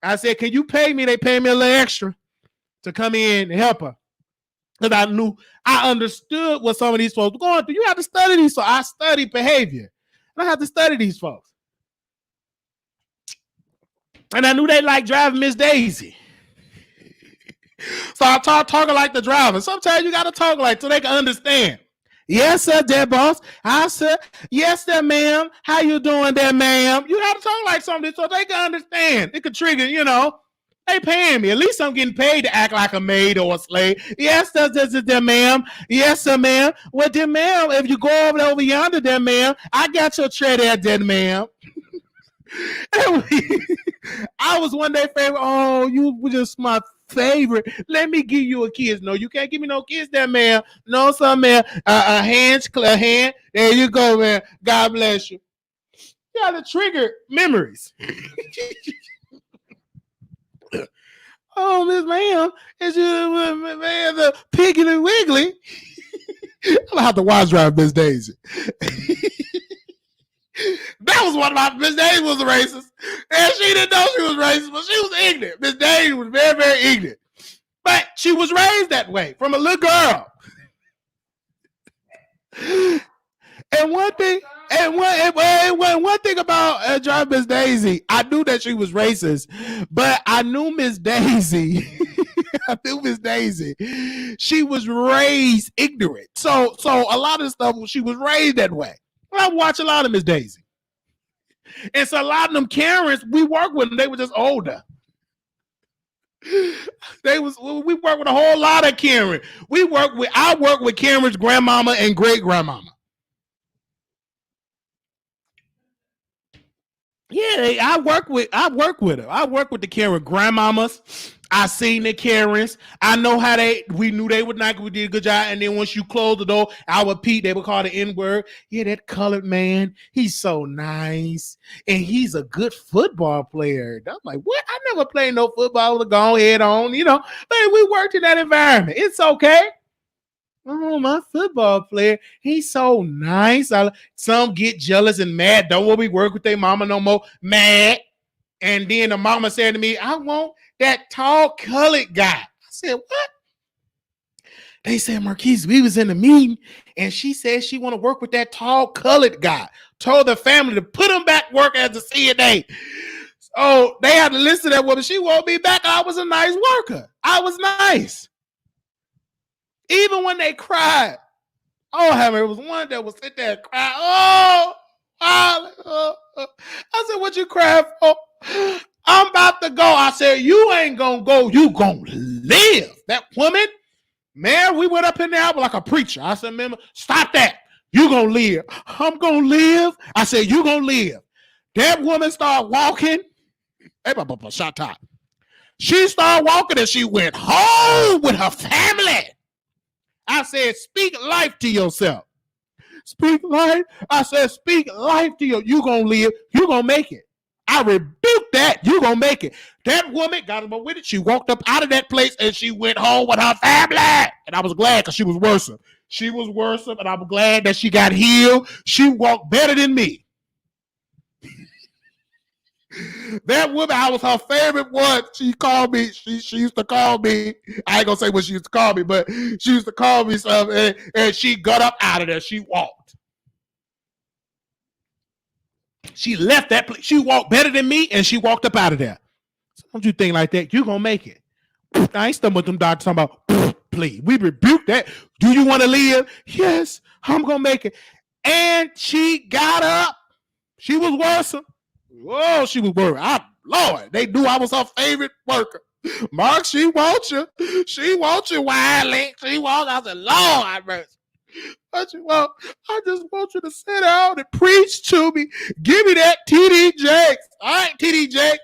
I said, can you pay me? They pay me a little extra to come in and help her. Because I understood what some of these folks were going through. You have to study these. So I studied behavior. And I have to study these folks. And I knew they like driving Miss Daisy. So I talking like the driver. Sometimes you got to talk like so they can understand. Yes, sir, there, boss. I said, yes, sir, ma'am. How you doing there, ma'am? You got to talk like something so they can understand. It could trigger, they paying me. At least I'm getting paid to act like a maid or a slave. Yes, sir, there, ma'am. Yes, sir, ma'am. Well, then, ma'am, if you go over yonder there, ma'am, I got your tray there, ma'am. I was one day favorite. Oh, you were just my favorite. Let me give you a kiss. No, you can't give me no kiss there, ma'am. No, sir, ma'am. A hand. There you go, man. God bless you. You got to trigger memories. Oh, Miss Ma'am, it's man, the Piggly Wiggly. I'll have to watch drive Miss Daisy. That was one of my Miss Daisy was a racist. And she didn't know she was racist, but she was ignorant. Miss Daisy was very, very ignorant. But she was raised that way from a little girl. And one thing about John Miss Daisy, I knew that she was racist, but I knew Miss Daisy. She was raised ignorant. So a lot of stuff she was raised that way. I watch a lot of Miss Daisy. And so a lot of them Karens, we work with them. They were just older. We work with a whole lot of Karen. I work with Karen's grandmama and great grandmama. Yeah, I work with her. I work with the Karen grandmamas. I seen the Karens. I know how we knew they would not. We did a good job. And then once you close the door, I would Pete. They would call the N-word. Yeah, that colored man. He's so nice. And he's a good football player. I'm like, what? I never played no football with a go head on. You know, but we worked in that environment. It's okay. Oh, my football player. He's so nice. Some get jealous and mad. Don't want me work with their mama no more. Mad. And then the mama said to me, I want that tall colored guy. I said, what? They said, Marquise, we was in a meeting and she said she want to work with that tall colored guy. Told the family to put him back work as a CNA. So they had to listen to that woman. She won't be back. I was a nice worker. I was nice. Even when they cried. Oh, there was one that was sit there and cry. I said, what you crying for? I'm about to go. I said, you ain't gonna go. You gonna live. That woman, man, we went up in there like a preacher. I said, remember, stop that. You gonna live. I'm gonna live. I said, you gonna live. That woman started walking. Shut up. She started walking and she went home with her family. I said, speak life to yourself. Speak life. I said, speak life to you. You gonna live. You gonna make it. I rebuked that. You gonna make it. That woman got him with it. She walked up out of that place and she went home with her family. And I was glad because she was worse. She was worse, and I'm glad that she got healed. She walked better than me. That woman, I was her favorite one. She called me. She used to call me. I ain't gonna say what she used to call me, but she used to call me something. And she got up out of there. She walked. She left that place. She walked better than me, and she walked up out of there. So don't you think like that? You gonna make it. I ain't stumbling with them doctors talking about, please. We rebuke that. Do you want to live? Yes, I'm gonna make it. And she got up. She was worse. Oh, she was worried. Lord, they knew I was her favorite worker. Mark, she wants you. She wants you, Wiley. She wants. I said, Lord, I mercy. I just want you to sit down and preach to me. Give me that TD Jakes. All right, TD Jakes.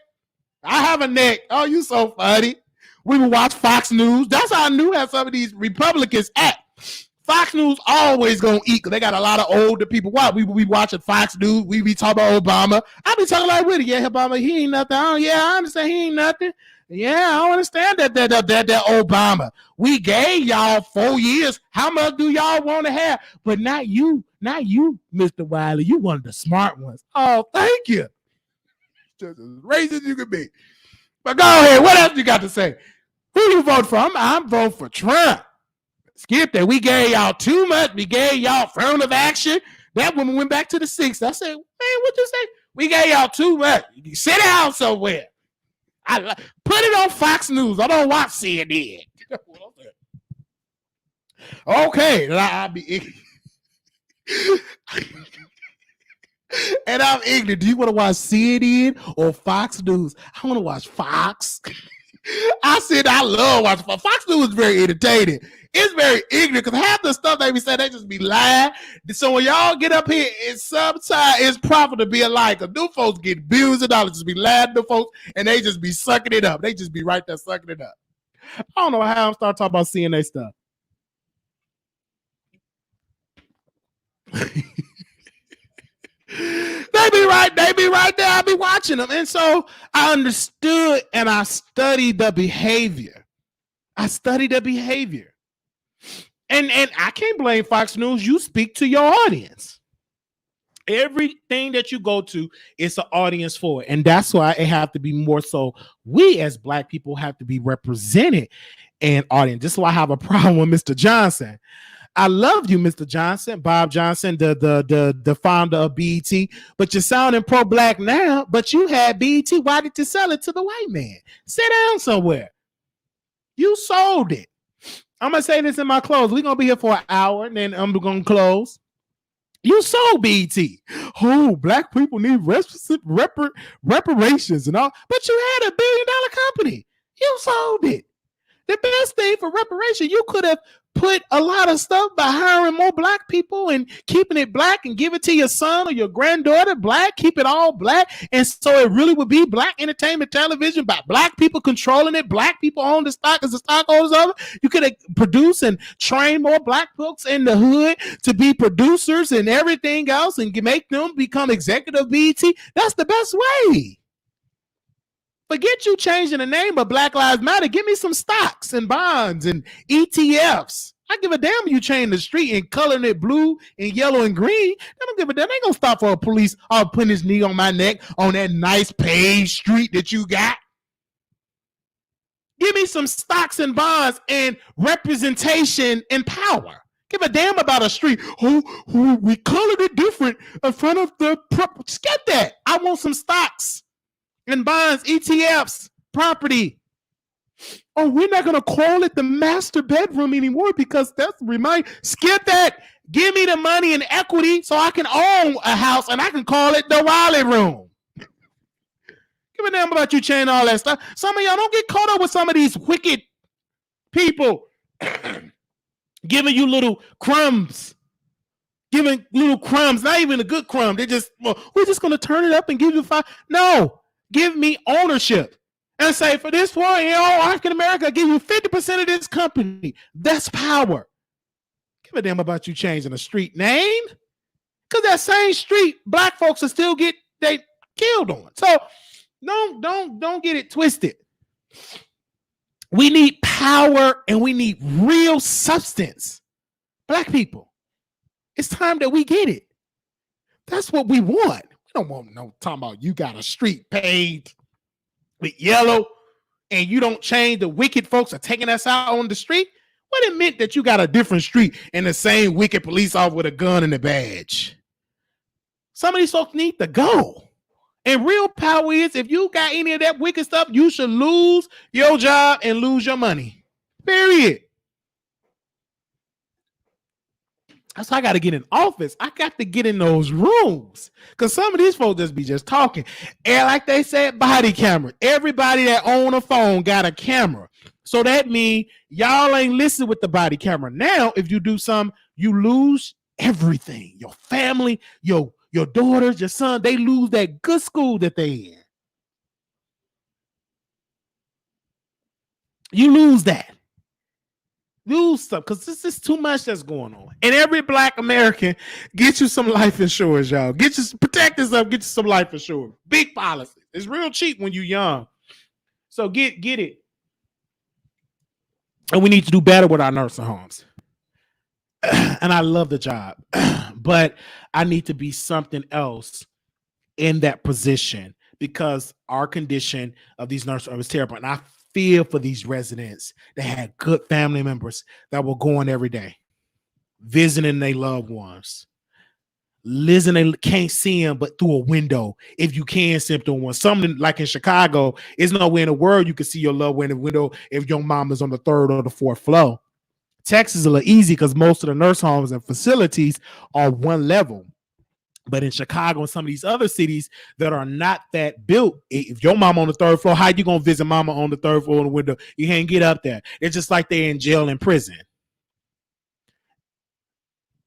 I have a neck. Oh, you so funny. We would watch Fox News. That's how I knew how some of these Republicans act. Fox News always gonna eat because they got a lot of older people. Why? We be watching Fox News. We be talking about Obama. I be talking like, really? Yeah, Obama, he ain't nothing. I understand he ain't nothing. Yeah, I don't understand that Obama. We gave y'all 4 years. How much do y'all want to have? But not you, Mr. Wiley. You one of the smart ones. Oh, thank you. Just as racist as you can be. But go ahead. What else you got to say? Who you vote for? I'm voting for Trump. Skip that. We gave y'all too much. We gave y'all affirmative action. That woman went back to the 6th. I said, man, what you say? We gave y'all too much. You sit down somewhere. I put it on Fox News. I don't watch CNN. Okay, I'll be ignorant. And I'm ignorant. Do you want to watch CNN or Fox News? I want to watch Fox. I said I love watching Fox. Fox News is very entertaining. It's very ignorant because half the stuff they be saying, they just be lying. So when y'all get up here, sometimes it's proper to be a lie because new folks get billions of dollars, just be lying to folks, and they just be sucking it up. They just be right there sucking it up. I don't know how I'm starting talking about CNA stuff. They be right there. I be watching them. And so I understood and I studied the behavior. And I can't blame Fox News. You speak to your audience. Everything that you go to, it's an audience for it. And that's why it have to be more so we as Black people have to be represented in audience. This is why I have a problem with Mr. Johnson. I love you, Mr. Johnson, Bob Johnson, the founder of BET, but you're sounding pro-Black now, but you had BET. Why did you sell it to the white man? Sit down somewhere. You sold it. I'm going to say this in my close. We're going to be here for an hour, and then I'm going to close. You sold BET. Oh, Black people need reparations and all, but you had $1 billion company. You sold it. The best thing for reparation, you could have put a lot of stuff by hiring more black people and keeping it black and give it to your son or your granddaughter black, keep it all black. And so it really would be black entertainment television by black people controlling it. Black people own the stock as the stockholders of it. You could produce and train more black folks in the hood to be producers and everything else and make them become executive BT. That's the best way. Forget you changing the name of Black Lives Matter. Give me some stocks and bonds and ETFs. I give a damn you change the street and coloring it blue and yellow and green. I don't give a damn. They ain't gonna stop for a police or putting his knee on my neck on that nice paved street that you got. Give me some stocks and bonds and representation and power. Give a damn about a street. Oh, we colored it different in front of the. Just get that. I want some stocks and bonds, ETFs, property. Oh, we're not going to call it the master bedroom anymore because that's skip that. Give me the money and equity so I can own a house and I can call it the Wiley room. Give a damn about you changing all that stuff. Some of y'all don't get caught up with some of these wicked people giving you little crumbs. Giving little crumbs, not even a good crumb. They just, well, we're just going to turn it up and give you 5. No. Give me ownership and say for this one, African America, I give you 50% of this company. That's power. Give a damn about you changing a street name, because that same street, black folks will still get they killed on. So don't get it twisted. We need power and we need real substance. Black people, it's time that we get it. That's what we want. Don't want no talking about you got a street paved with yellow and you don't change. The wicked folks are taking us out on the street. What it meant that you got a different street and the same wicked police officer with a gun and a badge. Some of these folks need to go. And real power is if you got any of that wicked stuff, you should lose your job and lose your money. Period. That's why I got to get in office. I got to get in those rooms because some of these folks just be just talking. And like they said, body camera. Everybody that own a phone got a camera. So that means y'all ain't listening with the body camera. Now, if you do something, you lose everything. Your family, your daughters, your son, they lose that good school that they in. You lose that. Lose stuff because this is too much that's going on. And every black American, get you some life insurance, y'all. Protect yourself, get you some life insurance. Big policy. It's real cheap when you're young. So get it. And we need to do better with our nursing homes. And I love the job, but I need to be something else in that position because our condition of these nursing homes is terrible. And I feel for these residents that had good family members that were going every day, visiting their loved ones. Listening, they can't see them but through a window. If you can see them through one, something like in Chicago, there's nowhere in the world you can see your loved one in the window if your mom is on the 3rd or the 4th floor. Texas is a little easy because most of the nurse homes and facilities are one level. But in Chicago and some of these other cities that are not that built, if your mama on the 3rd floor, how you gonna visit mama on the 3rd floor in the window? You can't get up there. It's just like they're in jail and prison.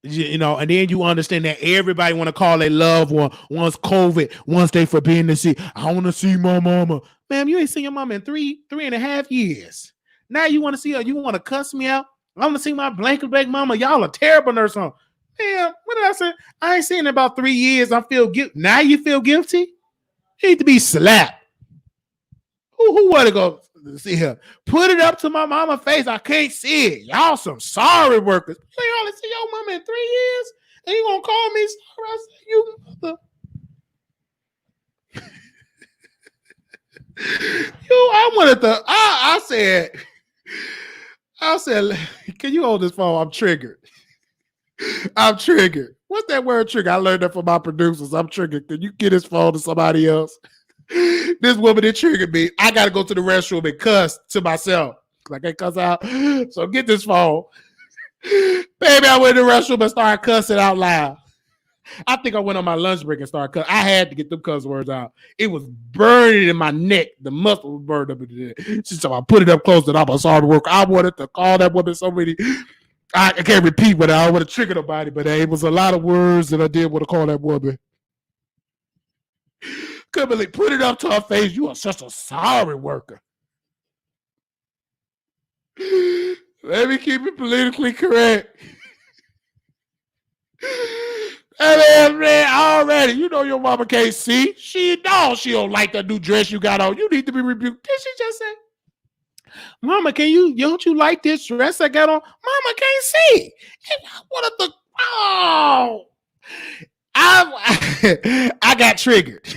You know, and then you understand that everybody want to call their loved one once COVID, once they forbidden to see. I want to see my mama. Ma'am, you ain't seen your mama in 3.5 years. Now you want to see her. You want to cuss me out? I want to see my blanket bag mama. Y'all a terrible nurse home. Man, what did I say? I ain't seen in about 3 years. I feel guilty. Now you feel guilty? You need to be slapped. Who want to go see her? Put it up to my mama's face. I can't see it. Y'all some sorry workers. You only see your mama in 3 years, and you gonna call me sorry? I said, you mother. I said, can you hold this phone? I'm triggered. I'm triggered. What's that word trigger? I learned that from my producers. I'm triggered. Can you get his phone to somebody else? This woman that triggered me. I got to go to the restroom and cuss to myself. I can't cuss out. So get this phone. Baby, I went to the restroom and started cussing out loud. I think I went on my lunch break and started cussing. I had to get them cuss words out. It was burning in my neck. The muscle was burned up in there. She said, I put it up close and I'm a sorry worker. I wanted to call that woman so many. I can't repeat what I don't want to trigger nobody, but it was a lot of words that I did want to call that woman. Couldn't believe, put it up to her face. You are such a sorry worker. Let me keep it politically correct. Man, already, you know your mama can't see. She knows she don't like the new dress you got on. You need to be rebuked. Did she just say, Mama, don't you like this dress I got on? Mama can't see. What the, oh. I got triggered.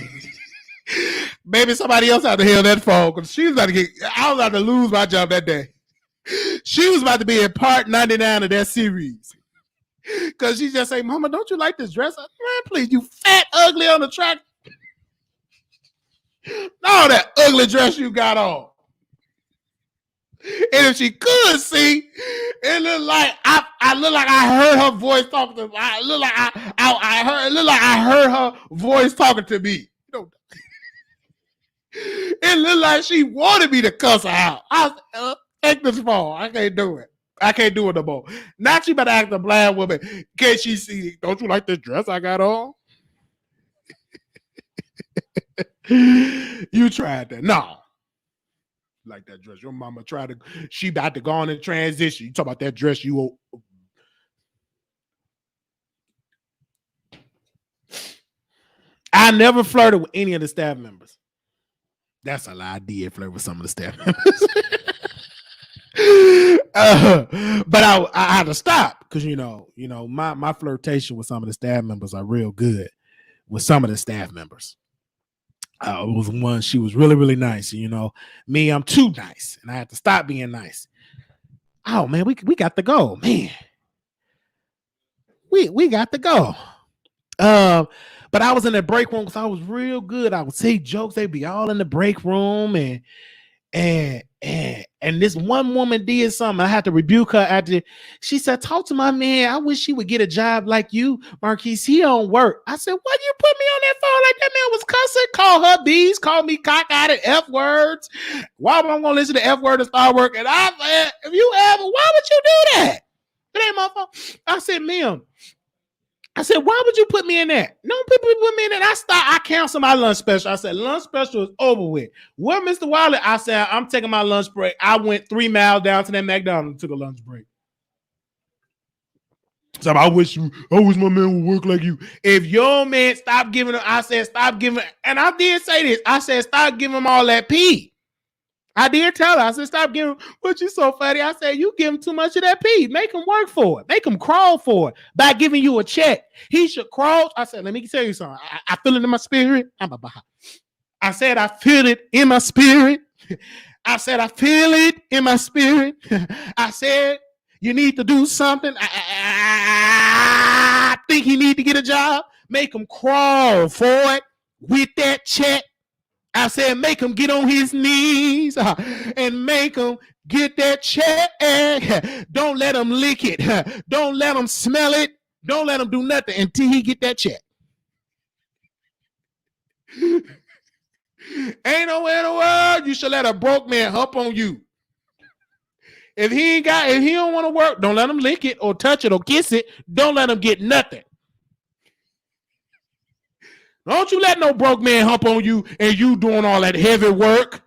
Maybe somebody else had to hear that phone because she was about to get, I was about to lose my job that day. She was about to be in part 99 of that series. Because she just say, Mama, don't you like this dress? Man, please, you fat, ugly on the track. No, that ugly dress you got on. And if she could see, it looked like I look like I heard her voice talking to me. I look like I heard her voice talking to me. It looked like she wanted me to cuss her out. I was take this phone. I can't do it. I can't do it no more. Now she better act a blind woman. Can't she see? Don't you like this dress I got on? You tried that. No. Like that dress. Your mama tried to, she about to go on in transition. You talk about that dress you. I never flirted with any of the staff members. That's a lie. I did flirt with some of the staff members. But I had to stop because my flirtation with some of the staff members are real good with some of the staff members. It was one, she was really, really nice. Me, I'm too nice, and I had to stop being nice. Oh man, we got to go, man. We got to go. But I was in the break room because I was real good. I would say jokes. They'd be all in the break room, and this one woman did something. I had to rebuke her after. She said, talk to my man. I wish he would get a job like you, Marquise. He don't work. I said, why you put me on that phone like that man was cussing? Call her bees, call me cock-eyed F words. Why am I going to listen to F word and start working? I said, why would you do that? It ain't my fault. I said, ma'am. I said, why would you put me in that? No people put me in that. I canceled my lunch special. I said, lunch special is over with. Where Mr. Wiley? I said, I'm taking my lunch break. I went 3 miles down to that McDonald's and took a lunch break. So I wish my man would work like you. If your man stop giving him, I said, stop giving, and I did say this. I said, stop giving him all that pee. I did tell her. I said, stop giving him, but you so funny. I said, you give him too much of that pee. Make him work for it. Make him crawl for it by giving you a check. He should crawl. I said, let me tell you something. I feel it in my spirit. I said, I feel it in my spirit. I said, I feel it in my spirit. I said, you need to do something. I think he need to get a job. Make him crawl for it with that check. I said, make him get on his knees and make him get that check. Don't let him lick it. Don't let him smell it. Don't let him do nothing until he get that check. Ain't nowhere in the world you should let a broke man hump on you. If he don't want to work, don't let him lick it or touch it or kiss it. Don't let him get nothing. Don't you let no broke man hump on you and you doing all that heavy work.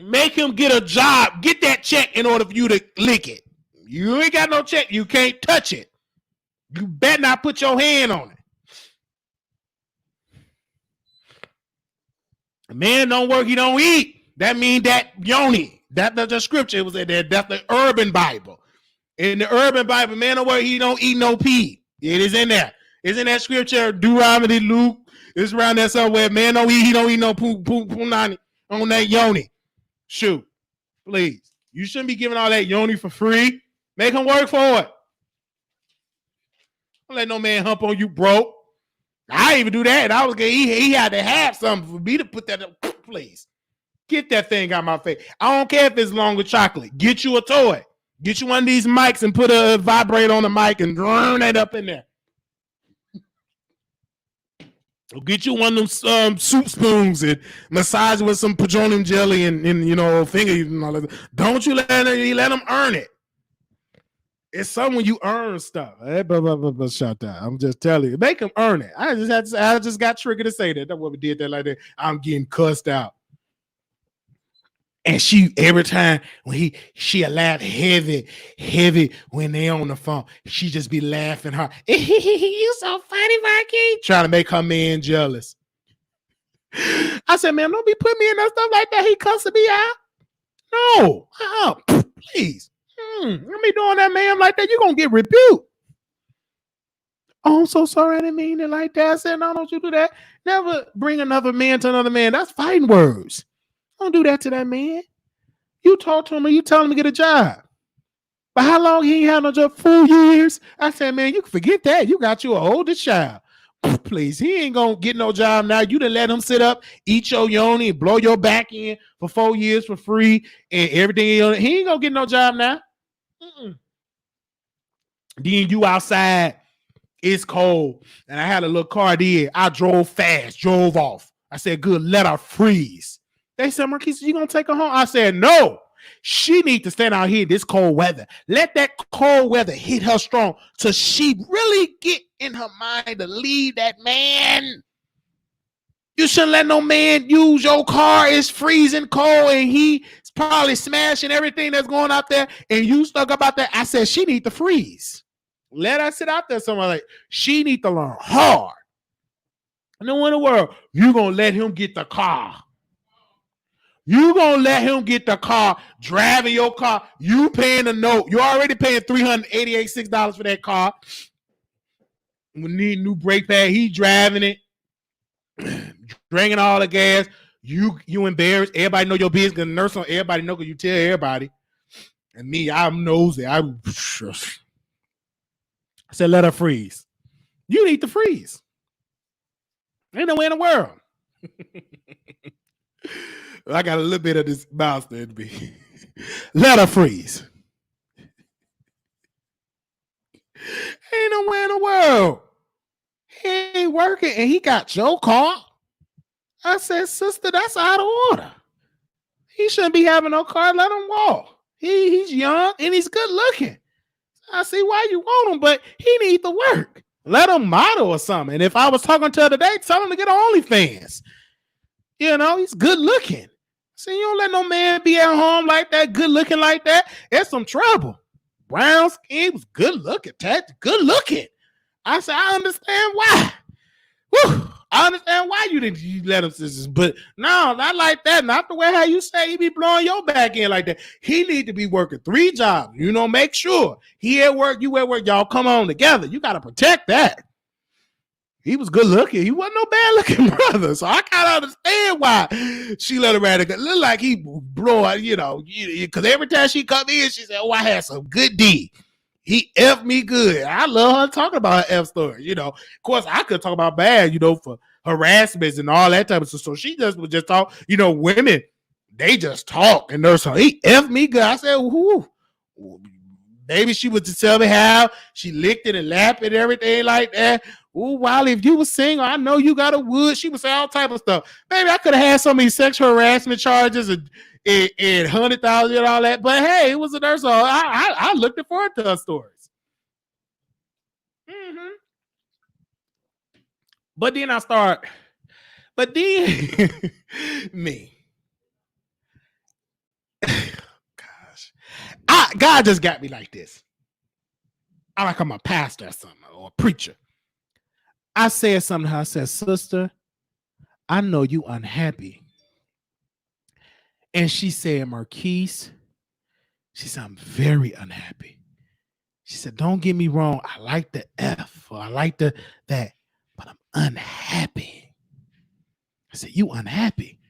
Make him get a job. Get that check in order for you to lick it. You ain't got no check. You can't touch it. You better not put your hand on it. A man don't work, he don't eat. That means that yoni. That's the scripture. It was in there. That's the urban Bible. In the urban Bible, man don't work, he don't eat no pee. It is in there. It's in that scripture, Deuteronomy, Luke. It's around there somewhere. Man don't eat, he don't eat no punani on that yoni. Shoot, please. You shouldn't be giving all that yoni for free. Make him work for it. Don't let no man hump on you, broke. I even do that. And I was he had to have something for me to put that up. Please. Get that thing out my face. I don't care if it's long with chocolate. Get you a toy. Get you one of these mics and put a vibrate on the mic and drown that up in there. Go get you one of them soup spoons and massage with some petroleum jelly and you know, finger and all that. Don't you let them earn it. It's something when you earn stuff. But shut that. I'm just telling you, make them earn it. I just got triggered to say that. That's what we did that like that. I'm getting cussed out. And she every time when she laugh heavy when they on the phone. She just be laughing hard. You so funny, Marky. Trying to make her man jealous. I said, man, don't be putting me in that stuff like that. He cussing me out. No, please. Don't be doing that, man, like that. You're gonna get rebuked. Oh, I'm so sorry. I didn't mean it like that. I said, no, don't you do that. Never bring another man to another man. That's fighting words. Don't do that to that man. You talk to him and you tell him to get a job. But how long he ain't had no job? 4 years. I said, man, you can forget that. You got you an oldest child. Please, he ain't gonna get no job now. You done let him sit up, eat your yoni, and blow your back in for 4 years for free and everything. He ain't gonna get no job now. Then you outside, it's cold, and I had a little car there. I drove fast, drove off. I said, good, let her freeze. They said, Marquise, you gonna take her home? I said, no. She needs to stand out here in this cold weather. Let that cold weather hit her strong till she really get in her mind to leave that man. You shouldn't let no man use your car. It's freezing cold and he's probably smashing everything that's going out there and you stuck about that. I said, she need to freeze. Let her sit out there somewhere. Like, she need to learn hard. No in the world, you going to let him get the car. You gonna let him get the car, driving your car. You paying the note. You already paying $386 for that car. We need a new brake pad. He driving it, drinking all the gas. You embarrassed. Everybody know your business. Gonna nurse on everybody know because you tell everybody. And me, I'm nosy. I said, let her freeze. You need to freeze. Ain't no way in the world. I got a little bit of this monster in me. Let her freeze. Ain't no way in the world. He ain't working and he got your car. I said, sister, that's out of order. He shouldn't be having no car. Let him walk. He's young and he's good looking. I see why you want him, but he needs to work. Let him model or something. And if I was talking to her today, tell him to get OnlyFans. You know, he's good looking. See, you don't let no man be at home like that, good looking like that. It's some trouble. Brown skin was good looking, good looking. I said, I understand why. Whew. I understand why you let him sisters, but no, not like that. Not the way how you say he be blowing your back in like that. He need to be working 3 jobs. You know, make sure he at work, you at work. Y'all come on together. You got to protect that. He was good looking. He wasn't no bad looking brother. So I kind of understand why she let him at it. Look like he blow out, you know, because every time she come in, she said, oh, I had some good D. He F me good. I love her talking about her F story. You know, of course, I could talk about bad, you know, for harassment and all that type of stuff. So she just would just talk, you know, women, they just talk and nurse her. He F me good. I said, whoo. Maybe she would just tell me how she licked it and lapped it and everything like that. Ooh, Wiley, if you were single, I know you got a wood. She would say all type of stuff. Maybe I could have had so many sexual harassment charges and 100,000 and all that. But hey, it was a nurse. So I looked forward to her stories. Mm-hmm. But then me. Gosh. God just got me like this. I like I'm a pastor or something or a preacher. I said something to her. I said, sister, I know you unhappy. And she said, Marquise, she said, I'm very unhappy. She said, don't get me wrong. I like the F or I like that, but I'm unhappy. I said, you unhappy?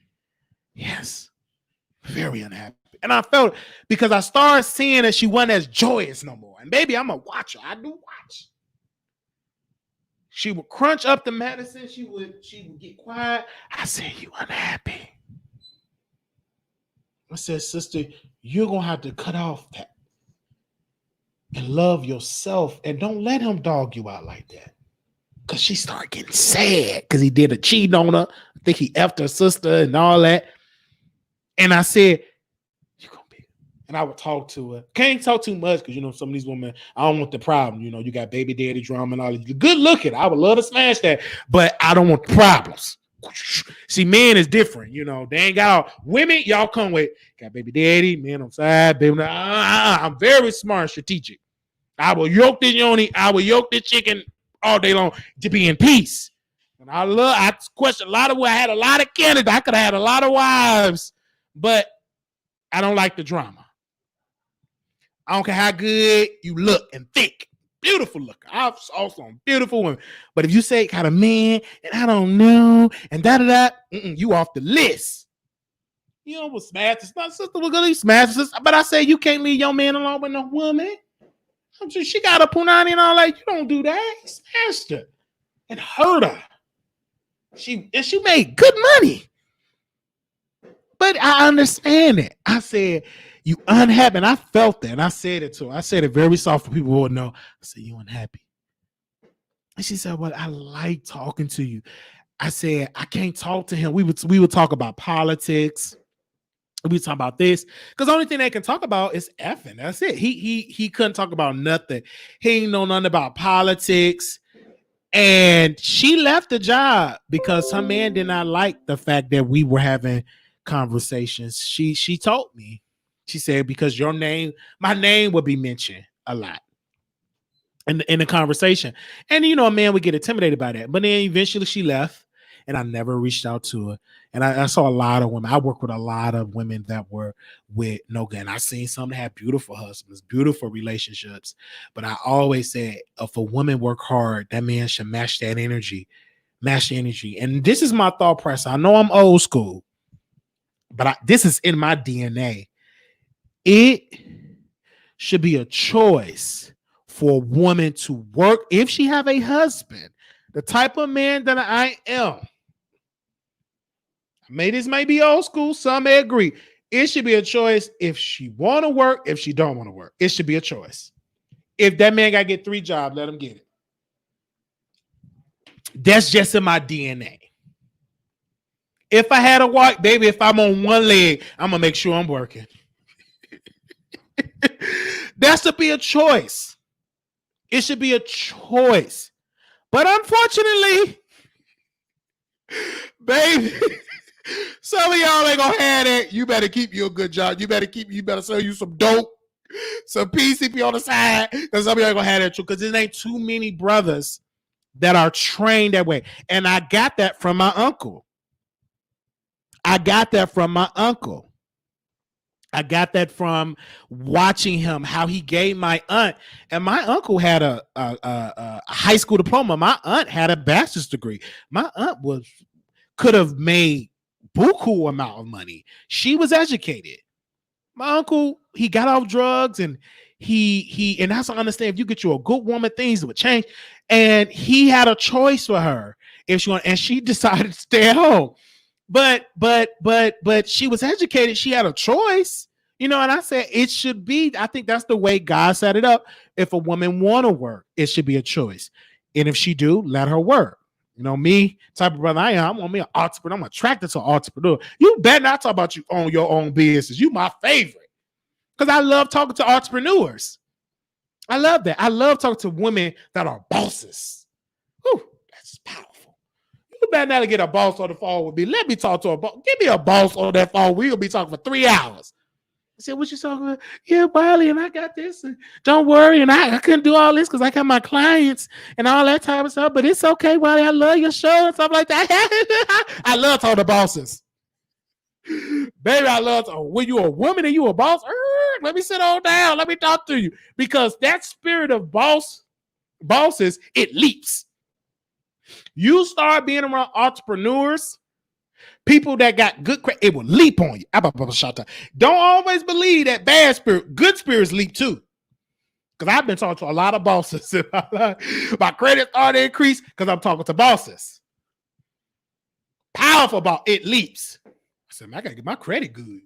Yes, very unhappy. And I felt because I started seeing that she wasn't as joyous no more. And baby, I'm a watcher. I do watch. She would crunch up the medicine. She would get quiet. I said, you unhappy. I said, sister, you're going to have to cut off that and love yourself and don't let him dog you out like that. because she started getting sad because he did a cheat on her. I think he effed her sister and all that. And I said, you gonna be. And I would talk to her. Can't talk too much because, you know, some of these women, I don't want the problem. You know, you got baby daddy drama and all that. Good looking. I would love to smash that, but I don't want the problems. See, men is different. You know, they ain't got all women. Y'all come with got baby daddy, men on side, baby. I'm very smart and strategic. I will yoke this yoni. I will yoke this chicken all day long to be in peace. And I question a lot of. I had a lot of candidates. I could have had a lot of wives, but I don't like the drama. I don't care how good you look and thick. Beautiful look. I've also on beautiful women. But if you say kind of man, and I don't know, and da-da-da, you off the list. You know, we'll smash this. My sister was gonna smash this. But I say you can't leave your man alone with no woman. She got a punani and all that. You don't do that. He smashed her and hurt her. She made good money. But I understand it. I said, you unhappy. And I felt that. And I said it to her. I said it very soft for people who would know. I said, you unhappy. And she said, well, I like talking to you. I said, I can't talk to him. We would talk about politics. We talk about this. Because the only thing they can talk about is effing. That's it. He couldn't talk about nothing. He ain't know nothing about politics. And she left the job because her man did not like the fact that we were having conversations. She told me. She said, because my name would be mentioned a lot in the conversation. And, you know, a man would get intimidated by that. But then eventually she left and I never reached out to her. And I saw a lot of women. I work with a lot of women that were with no gun. I seen some that have beautiful husbands, beautiful relationships. But I always said, if a woman work hard, that man should match that energy. Match the energy. And this is my thought process. I know I'm old school, but this is in my DNA. It should be a choice for a woman to work if she have a husband, the type of man that I am. This may be old school. Some may agree. It should be a choice if she want to work, if she don't want to work. It should be a choice. If that man got to get 3 jobs, let him get it. That's just in my DNA. If I had a wife, baby, if I'm on one leg, I'm going to make sure I'm working. That should be a choice. It should be a choice. But unfortunately, baby, some of y'all ain't gonna have that. You better keep you a good job. You better sell you some dope, some PCP on the side. Because some of y'all ain't gonna have that too. Because there ain't too many brothers that are trained that way. And I got that from my uncle. I got that from watching him, how he gave my aunt. And my uncle had a high school diploma. My aunt had a bachelor's degree. My aunt could have made buku amount of money. She was educated. My uncle, he got off drugs and and that's to understand, if you get you a good woman, things would change. And he had a choice for her if she wanted, and she decided to stay at home. But she was educated. She had a choice, you know. And I said it should be. I think that's the way God set it up. If a woman want to work, it should be a choice. And if she do, let her work. You know, me type of brother I am. I'm an entrepreneur. I'm attracted to an entrepreneur. You better not talk about you own your own business. You my favorite because I love talking to entrepreneurs. I love that. I love talking to women that are bosses. Whew, that's powerful. You better not get a boss on the phone with me. Let me talk to a boss. Give me a boss on that phone. We'll be talking for 3 hours. I said, what you talking about? Yeah, Wiley, and I got this. And don't worry. And I couldn't do all this because I got my clients and all that type of stuff. But it's okay, Wiley. I love your show and stuff like that. I love talking to bosses. Baby, I love when you a woman and you a boss, let me sit on down. Let me talk to you. Because that spirit of bosses, it leaps. You start being around entrepreneurs, people that got good credit, it will leap on you. Don't always believe that bad spirit, good spirits leap too. Because I've been talking to a lot of bosses. My credit started to increase because I'm talking to bosses. Powerful about it leaps. I said, man, I gotta get my credit good.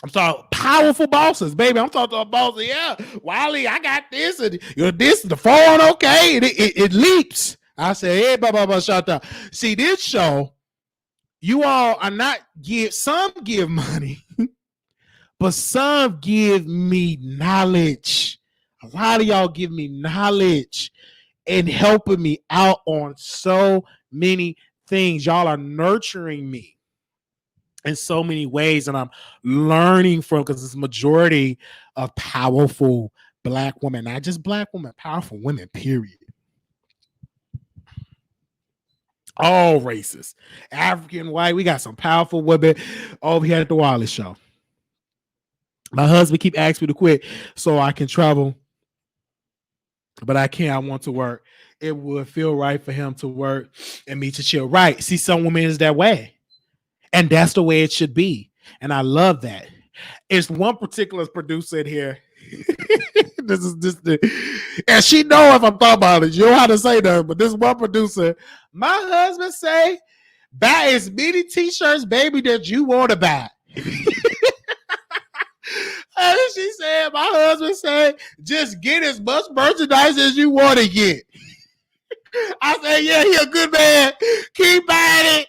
I'm talking powerful bosses, baby. I'm talking to a boss. Yeah, Wiley, I got this, and this the phone, okay? It leaps. I say, hey, blah, shut up. See, this show, you all are not some give money, but some give me knowledge. A lot of y'all give me knowledge and helping me out on so many things. Y'all are nurturing me in so many ways, and I'm learning from, because it's a majority of powerful Black women, not just Black women, powerful women, period. All races, African, white, we got some powerful women over here at the Wiley Show. My husband keep asking me to quit so I can travel, but I can't. I want to work. It would feel right for him to work and me to chill. Right. See, some women is that way. And that's the way it should be. And I love that. It's one particular producer in here. This is just and she know if I'm talking about it. You know how to say that, but this one producer, my husband say, buy as many t-shirts, baby, that you want to buy. And she said, my husband said, just get as much merchandise as you want to get. I said, yeah, he a good man. Keep buying it.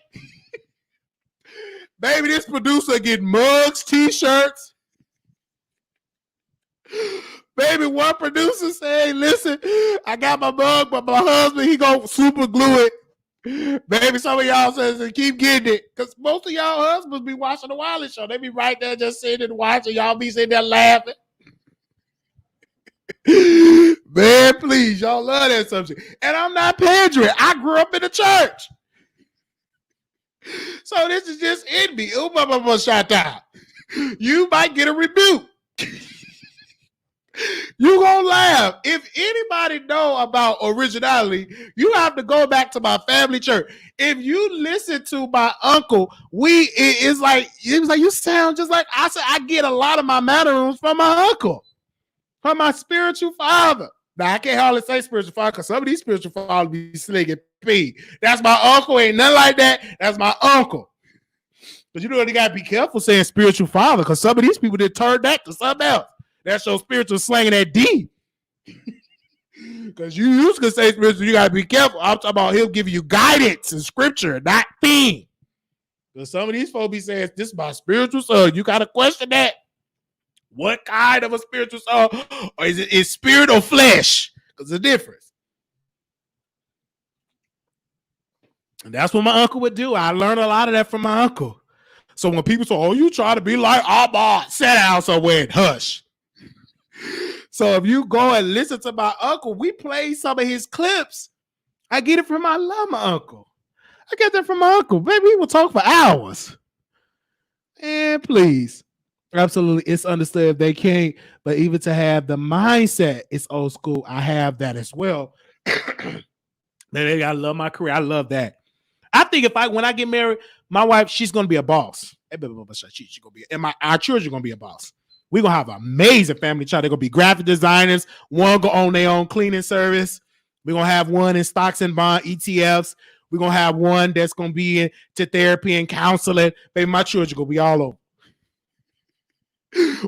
Baby, this producer get mugs, t-shirts. Baby, one producer say, listen, I got my mug, but my husband, he gonna super glue it. Baby, some of y'all says keep getting it. Because most of y'all husbands be watching the Wiley Show. They be right there just sitting and watching. Y'all be sitting there laughing. Man, please, y'all love that subject. And I'm not pandering. I grew up in the church. So this is just in me. Shout out. You might get a rebuke. You gonna laugh. If anybody know about originality, you have to go back to my family church. If you listen to my uncle, it was like you sound just like I said. I get a lot of my mannerisms from my uncle, from my spiritual father. Now I can't hardly say spiritual father because some of these spiritual fathers be slick and pee. That's my uncle. Ain't nothing like that. That's my uncle. But you know they gotta be careful saying spiritual father because some of these people did turn that to something else. That's your spiritual slanging that D. Because you used to say spiritual, you gotta be careful. I'm talking about him giving you guidance in scripture, not thing. Because some of these folks be saying, this is my spiritual son. You gotta question that. What kind of a spiritual son? Or is it spirit or flesh? Because there's a difference. And that's what my uncle would do. I learned a lot of that from my uncle. So when people say, oh, you try to be like Armon, sit down somewhere and hush. So if you go and listen to my uncle, we play some of his clips. I get it from I love my uncle. I get that from my uncle. Baby, we will talk for hours. And please. Absolutely. It's understood if they can't, but even to have the mindset, it's old school. I have that as well. Man, I love my career. I love that. I think when I get married, my wife, she's gonna be a boss. She's gonna be, and our children are gonna be a boss. We're gonna have an amazing family child. They're gonna be graphic designers. One gonna own their own cleaning service. We're gonna have one in stocks and bond ETFs. We're gonna have one that's gonna be into therapy and counseling. Baby, my children gonna be all over.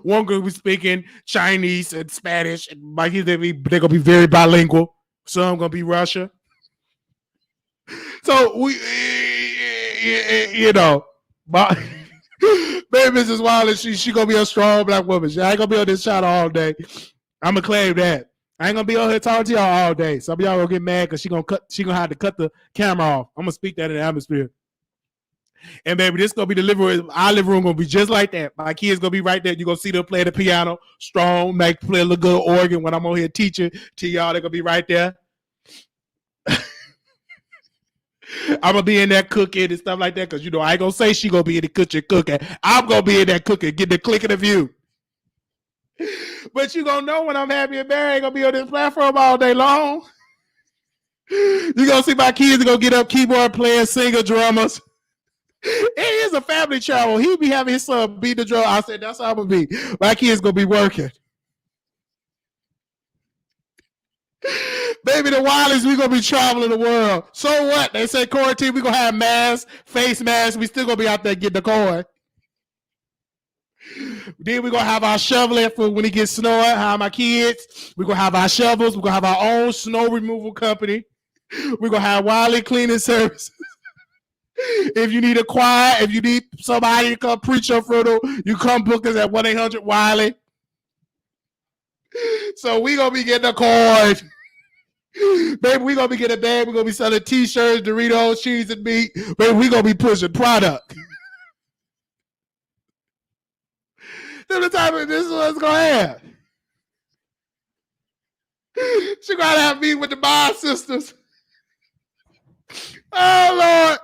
One gonna be speaking Chinese and Spanish, and my kids they're gonna be very bilingual. Some gonna be Russia. So we, you know, baby, Mrs. Wiley, she gonna be a strong Black woman. She ain't gonna be on this channel all day. I'm gonna claim that. I ain't gonna be on here talking to y'all all day. Some of y'all gonna get mad because she gonna have to cut the camera off. I'm gonna speak that in the atmosphere. And baby, this gonna be the living room. Our living room gonna be just like that. My kids gonna be right there. You gonna see them play the piano, strong, make play a little good organ when I'm on here teaching to y'all. They're gonna be right there. I'm gonna be in there cooking and stuff like that because I ain't gonna say she gonna be in the kitchen cooking. I'm gonna be in there cooking, get the click of the view. But you gonna know when I'm happy and married, I ain't gonna be on this platform all day long. You gonna see my kids gonna get up, keyboard players, singer, drummers. It is a family travel. He'll be having his son beat the drum. I said, that's how I'm gonna be. My kids gonna be working. Baby, the Wileys, we gonna be traveling the world. So what? They say quarantine, we gonna have masks, face masks. We still gonna be out there getting the coin. Then we're gonna have our shoveling for when it gets snowing. How my kids. We're gonna have our shovels. We're gonna have our own snow removal company. We're gonna have Wiley cleaning service. If you need a choir, if you need somebody to come preach your funeral, you come book us at 1-800-Wiley. So we gonna be getting a card. Baby, we gonna be getting a bag. We're gonna be selling t-shirts, Doritos, cheese, and meat. Baby, we gonna be pushing product. This is what's gonna happen. She gonna have a meeting with the Bond sisters. Oh Lord.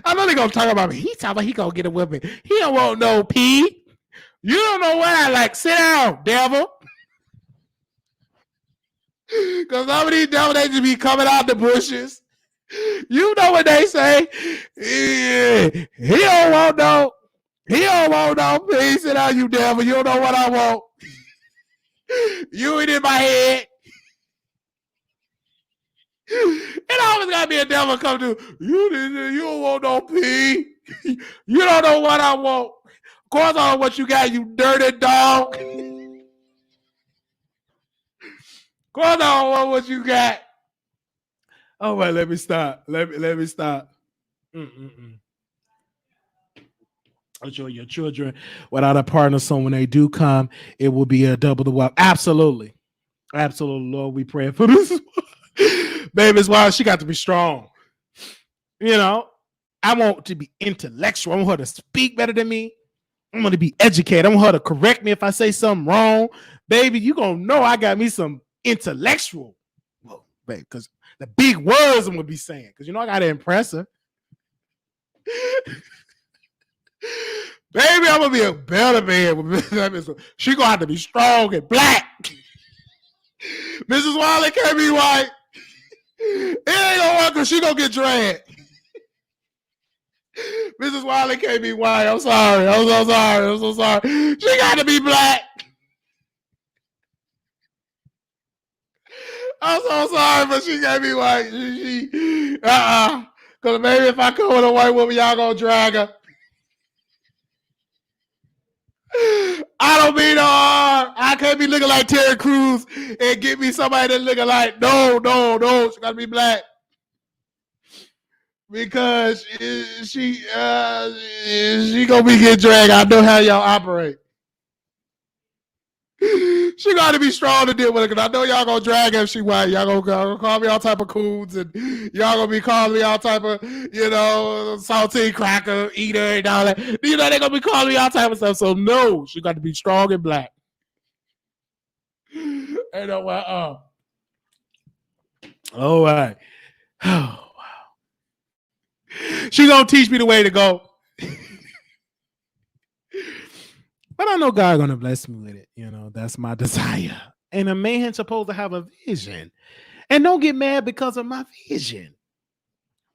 I know they gonna talk about me. He talking about he gonna get a whipping. He don't want no pee. You don't know what I like. Sit down, devil. Because some of these devils, they just be coming out the bushes. You know what they say. He don't want no pee. Sit down, you devil. You don't know what I want. You ain't in my head. It always gotta be a devil come to you. You don't want no pee. You don't know what I want. Of course, I know what you got, you dirty dog. Of course, I don't want what you got. All right, let me stop. Let me stop. Enjoy your children without a partner. So when they do come, it will be a double the wealth. Absolutely, Lord, we pray for this. Baby's wild. She got to be strong. You know, I want to be intellectual. I want her to speak better than me. I want to be educated. I want her to correct me if I say something wrong. Baby, you gonna know I got me some intellectual. Well, baby, because the big words I'm gonna be saying. Because you know I gotta impress her. Baby, I'm gonna be a better man. She gonna have to be strong and black. Mrs. Wiley can't be white. It ain't gonna work because she gonna get dragged. Mrs. Wiley can't be white. I'm sorry. I'm so sorry. She got to be black. I'm so sorry, but she can't be white. Because maybe if I come with a white woman, y'all gonna drag her. I don't mean no harm. I can't be looking like Terry Crews and get me somebody that's looking like, no. She got to be black. Because she gonna be getting dragged. I know how y'all operate. She got to be strong to deal with it because I know y'all gonna drag her if she white. Y'all gonna call me all type of coons and y'all gonna be calling me all type of, saltine cracker eater and all that. You know they gonna be calling me all type of stuff. So no, she got to be strong and black. And all right. Oh. She gonna teach me the way to go. But I know God gonna bless me with it. That's my desire. And a man's supposed to have a vision. And don't get mad because of my vision.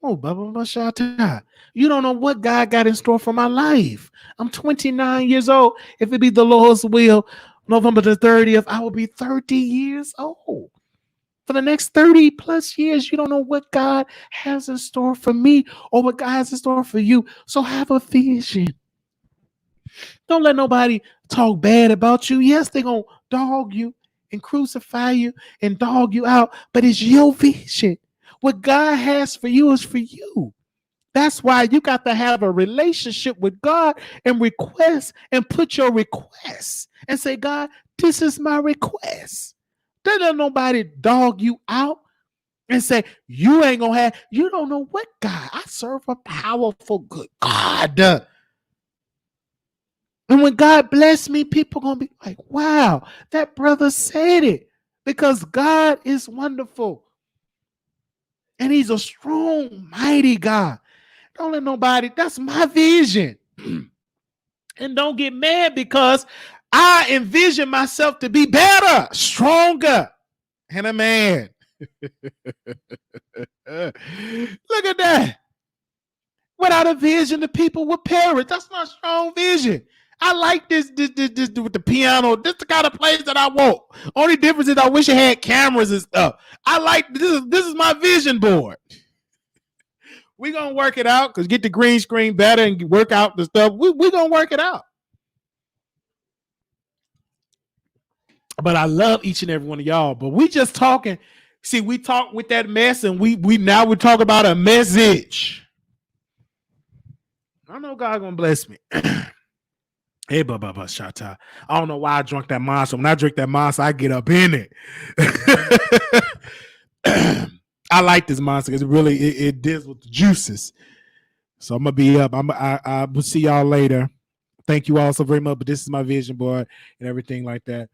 Oh, Baba, you don't know what God got in store for my life. I'm 29 years old. If it be the Lord's will, November the 30th, I will be 30 years old. For the next 30 plus years, you don't know what God has in store for me or what God has in store for you. So have a vision. Don't let nobody talk bad about you. Yes, they're going to dog you and crucify you and dog you out, but it's your vision. What God has for you is for you. That's why you got to have a relationship with God and request and put your requests and say, God, this is my request. Don't let nobody dog you out and say, you ain't gonna have, you don't know what God. I serve a powerful, good God. And when God bless me, people gonna be like, wow, that brother said it. Because God is wonderful. And he's a strong, mighty God. Don't let nobody, that's my vision. And don't get mad because I envision myself to be better, stronger, and a man. Look at that. Without a vision, the people would perish. That's my strong vision. I like this with the piano. This is the kind of place that I want. Only difference is I wish it had cameras and stuff. I like this is my vision board. We gonna work it out because get the green screen better and work out the stuff. We gonna work it out. But I love each and every one of y'all. But we just talking. See, we talk with that mess, and we now we talk about a message. I know God gonna bless me. Hey, shata. I don't know why I drunk that monster. When I drink that monster, I get up in it. I like this monster because it deals with the juices. So I'm gonna be up. I will see y'all later. Thank you all so very much. But this is my vision board and everything like that.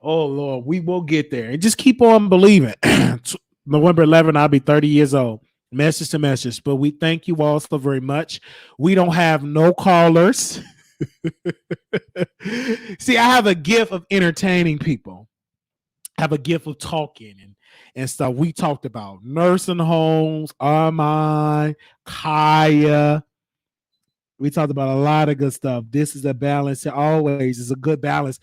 Oh Lord, we will get there and just keep on believing. November 11th, I'll be 30 years old. Message to message. But we thank you all so very much. We don't have no callers. See, I have a gift of entertaining people. I have a gift of talking and stuff. We talked about nursing homes, Armon, Khia. We talked about a lot of good stuff. This is a balance. Always is a good balance.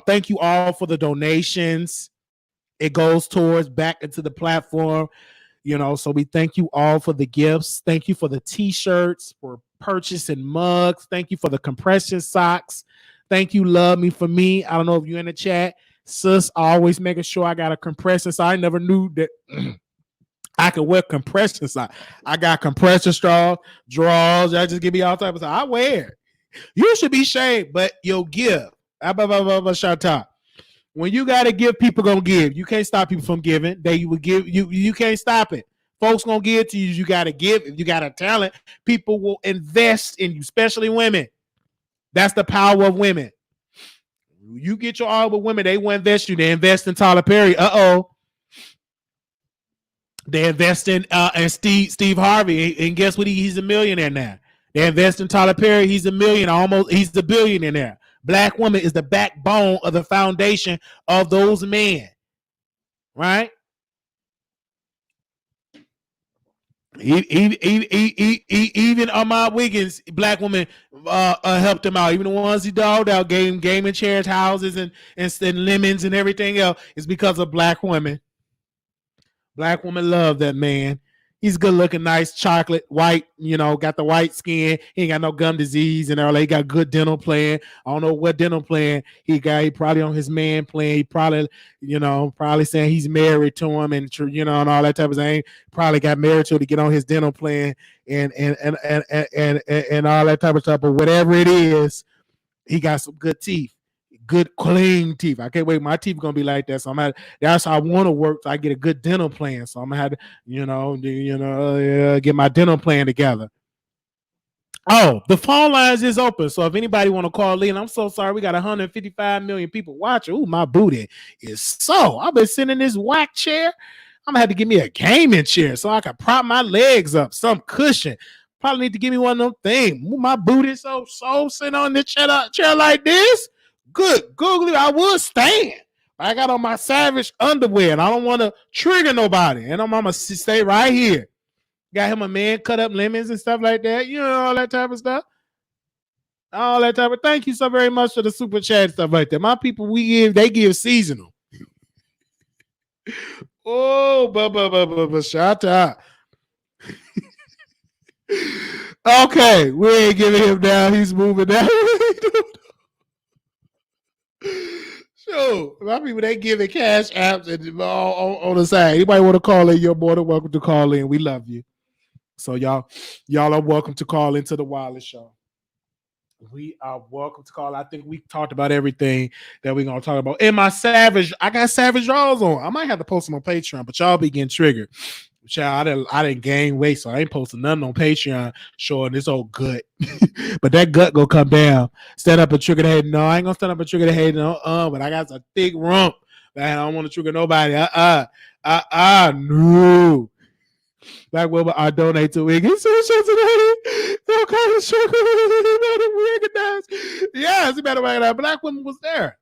Thank you all for the donations. It goes towards back into the platform, you know. So we thank you all for the gifts. Thank you for the t-shirts, for purchasing mugs. Thank you for the compression socks. Thank you, Love Me For Me. I don't know if you're in the chat. Sis, always making sure I got a compression sock. I never knew that I could wear compression socks. I got compression straws, drawers. I just give me all type of stuff. I wear it. You should be shamed, but you'll give. When you gotta give, people gonna give. You can't stop people from giving. They will give you. You can't stop it. Folks gonna give to you. You gotta give. If you got a talent, people will invest in you, especially women. That's the power of women. You get your all with women, they will invest you. They invest in Tyler Perry. They invest in Steve Harvey, and guess what? He's a millionaire now. They invest in Tyler Perry. He's a millionaire. He's a billionaire now. Black woman is the backbone of the foundation of those men, right? Even Wiggins, black women helped him out. Even the ones he dogged out, gave him gaming chairs, houses, and lemons and everything else. It's because of black women. Black women love that man. He's good looking, nice, chocolate, white, you know, got the white skin. He ain't got no gum disease and all. He got good dental plan. I don't know what dental plan he got. He probably on his man plan. He probably, you know, probably saying he's married to him and, you know, and all that type of thing. Probably got married to get on his dental plan and all that type of stuff. But whatever it is, he got some good teeth. Good clean teeth. I can't wait. My teeth are gonna be like that. So that's how I want to work. So I get a good dental plan. So I'm gonna have to, get my dental plan together. Oh, the phone lines is open. So if anybody want to call in, I'm so sorry. We got 155 million people watching. Ooh, my booty is so. I've been sitting in this whack chair. I'm gonna have to give me a gaming chair so I can prop my legs up, some cushion. Probably need to give me one of them things. Ooh, my booty so sitting on the chair like this. Good googly, I would stand. I got on my Savage underwear and I don't want to trigger nobody. And I'm gonna stay right here. Got him a man cut up lemons and stuff like that. You know, all that type of stuff. All that type of. Thank you so very much for the super chat stuff like that. My people, they give seasonal. Oh, shout out. Okay, we ain't giving him down. He's moving down. Sure, my people, they giving cash apps and on the side. Anybody want to call in? You're more than welcome to call in. We love you. So y'all are welcome to call into the Wiley Show. We are welcome to call. I think we talked about everything that we're gonna talk about. And my I got Savage draws on. I might have to post them on Patreon, but y'all be getting triggered. Child, I didn't gain weight, so I ain't posting nothing on Patreon showing this old gut. But that gut gonna come down. Stand up and trigger the head. No, I ain't gonna stand up and trigger the head. No, but I got a thick rump. Man, I don't want to trigger nobody. No. Black women are donate to Wiggins. Don't call it sugar. Yes, you better recognize. Black women was there.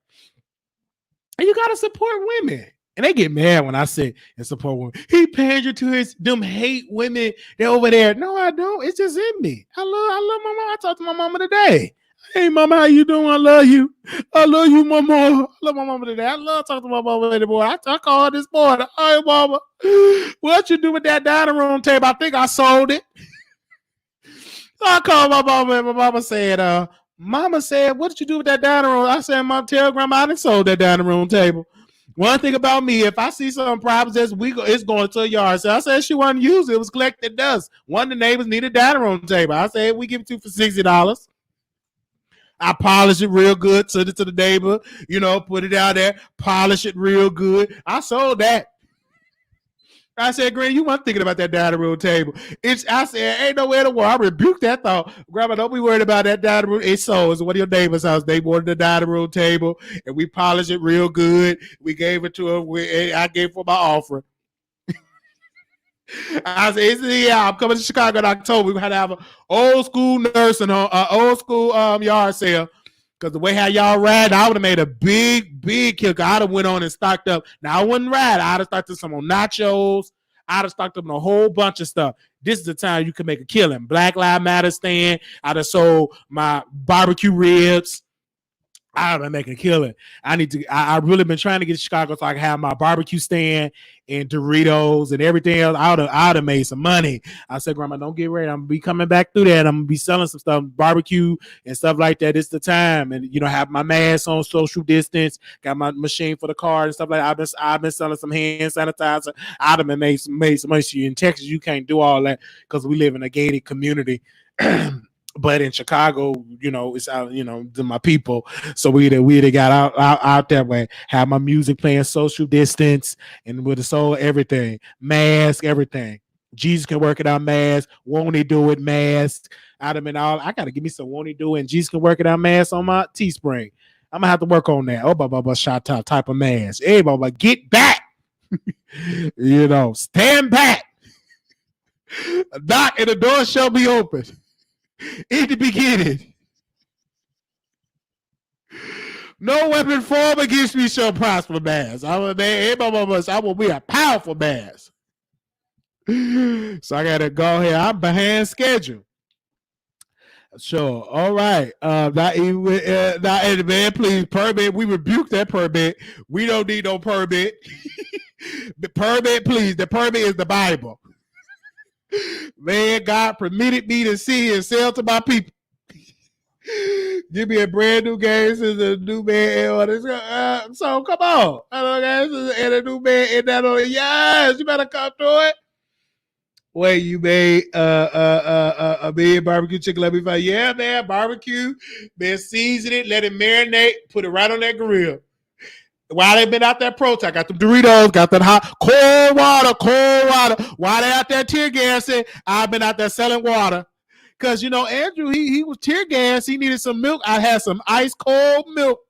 And you gotta support women. And they get mad when I say and support women. He pandered to them hate women. They're over there. No, I don't. It's just in me. I love my mom. I talked to my mama today. Hey, mama, how you doing? I love you. I love you, mama. I love my mama today. I love talking to my mama today, boy. I called her this morning. Hey, mama, what you do with that dining room table? I think I sold it. So I called my mama, and my mama said, what did you do with that dining room? I said, Mom, tell grandma I done sold that dining room table. One thing about me, if I see some problems this week, it's going to a yard. So I said she wasn't used it. It was collected dust. One of the neighbors needed a dining room table. I said, we give it to you for $60. I polish it real good, send it to the neighbor, put it out there, polish it real good. I sold that. I said, Granny, you weren't thinking about that dining room table. I said, ain't nowhere in the world. I rebuked that thought. Grandma, don't be worried about that dining room. It's sold. It's one of your neighbor's house. They wanted the dining room table, and we polished it real good. We gave it to her. I gave it for my offering. I said, yeah, I'm coming to Chicago in October. We're going to have an old school nursing home, old school yard sale. Because the way how y'all ride, I would have made a big kick. I'd have went on and stocked up. Now, I wouldn't ride. I'd have stocked up some on nachos. I'd have stocked up on a whole bunch of stuff. This is the time you can make a killing. Black Lives Matter stand. I'd have sold my barbecue ribs. I've been making a killing. I've really been trying to get to Chicago so I can have my barbecue stand and Doritos and everything else. I'd have made some money. I said, Grandma, don't get ready. I'm going to be coming back through that. I'm going to be selling some stuff, barbecue and stuff like that. It's the time. And, have my mask on, social distance, got my machine for the car and stuff like that. I've been selling some hand sanitizer. I'd have been made some money. In Texas, you can't do all that because we live in a gated community. But in Chicago, it's out, to my people. So we got out that way. Have my music playing, social distance, and with the soul, everything, mask, everything. Jesus can work it out, mask. Won't he do it, mask? I gotta give me some won't he do it, and Jesus can work it out, mask on my Teespring. I'm gonna have to work on that. Oh, blah shot top type of mask. Hey, blah get back. Stand back. Knock and the door shall be open. In the beginning, no weapon formed against me shall prosper, mass. I will be a powerful mass. So I gotta go here. I'm behind schedule. Sure. All right. Not man, please, permit. We rebuke that permit. We don't need no permit. The permit, please. The permit is the Bible. Man, God permitted me to see and sell to my people. Give me a brand new game. This is a new man. So come on. And a new man in that on. Yes, you better come through it. Wait, you made a big barbecue chicken. Let me find. Yeah, man, barbecue. Man, season it, let it marinate, put it right on that grill. While they been out there protest, got them Doritos, got that hot cold water. While they out there tear gassing, I've been out there selling water. Cause Andrew, he was tear gas. He needed some milk. I had some ice cold milk.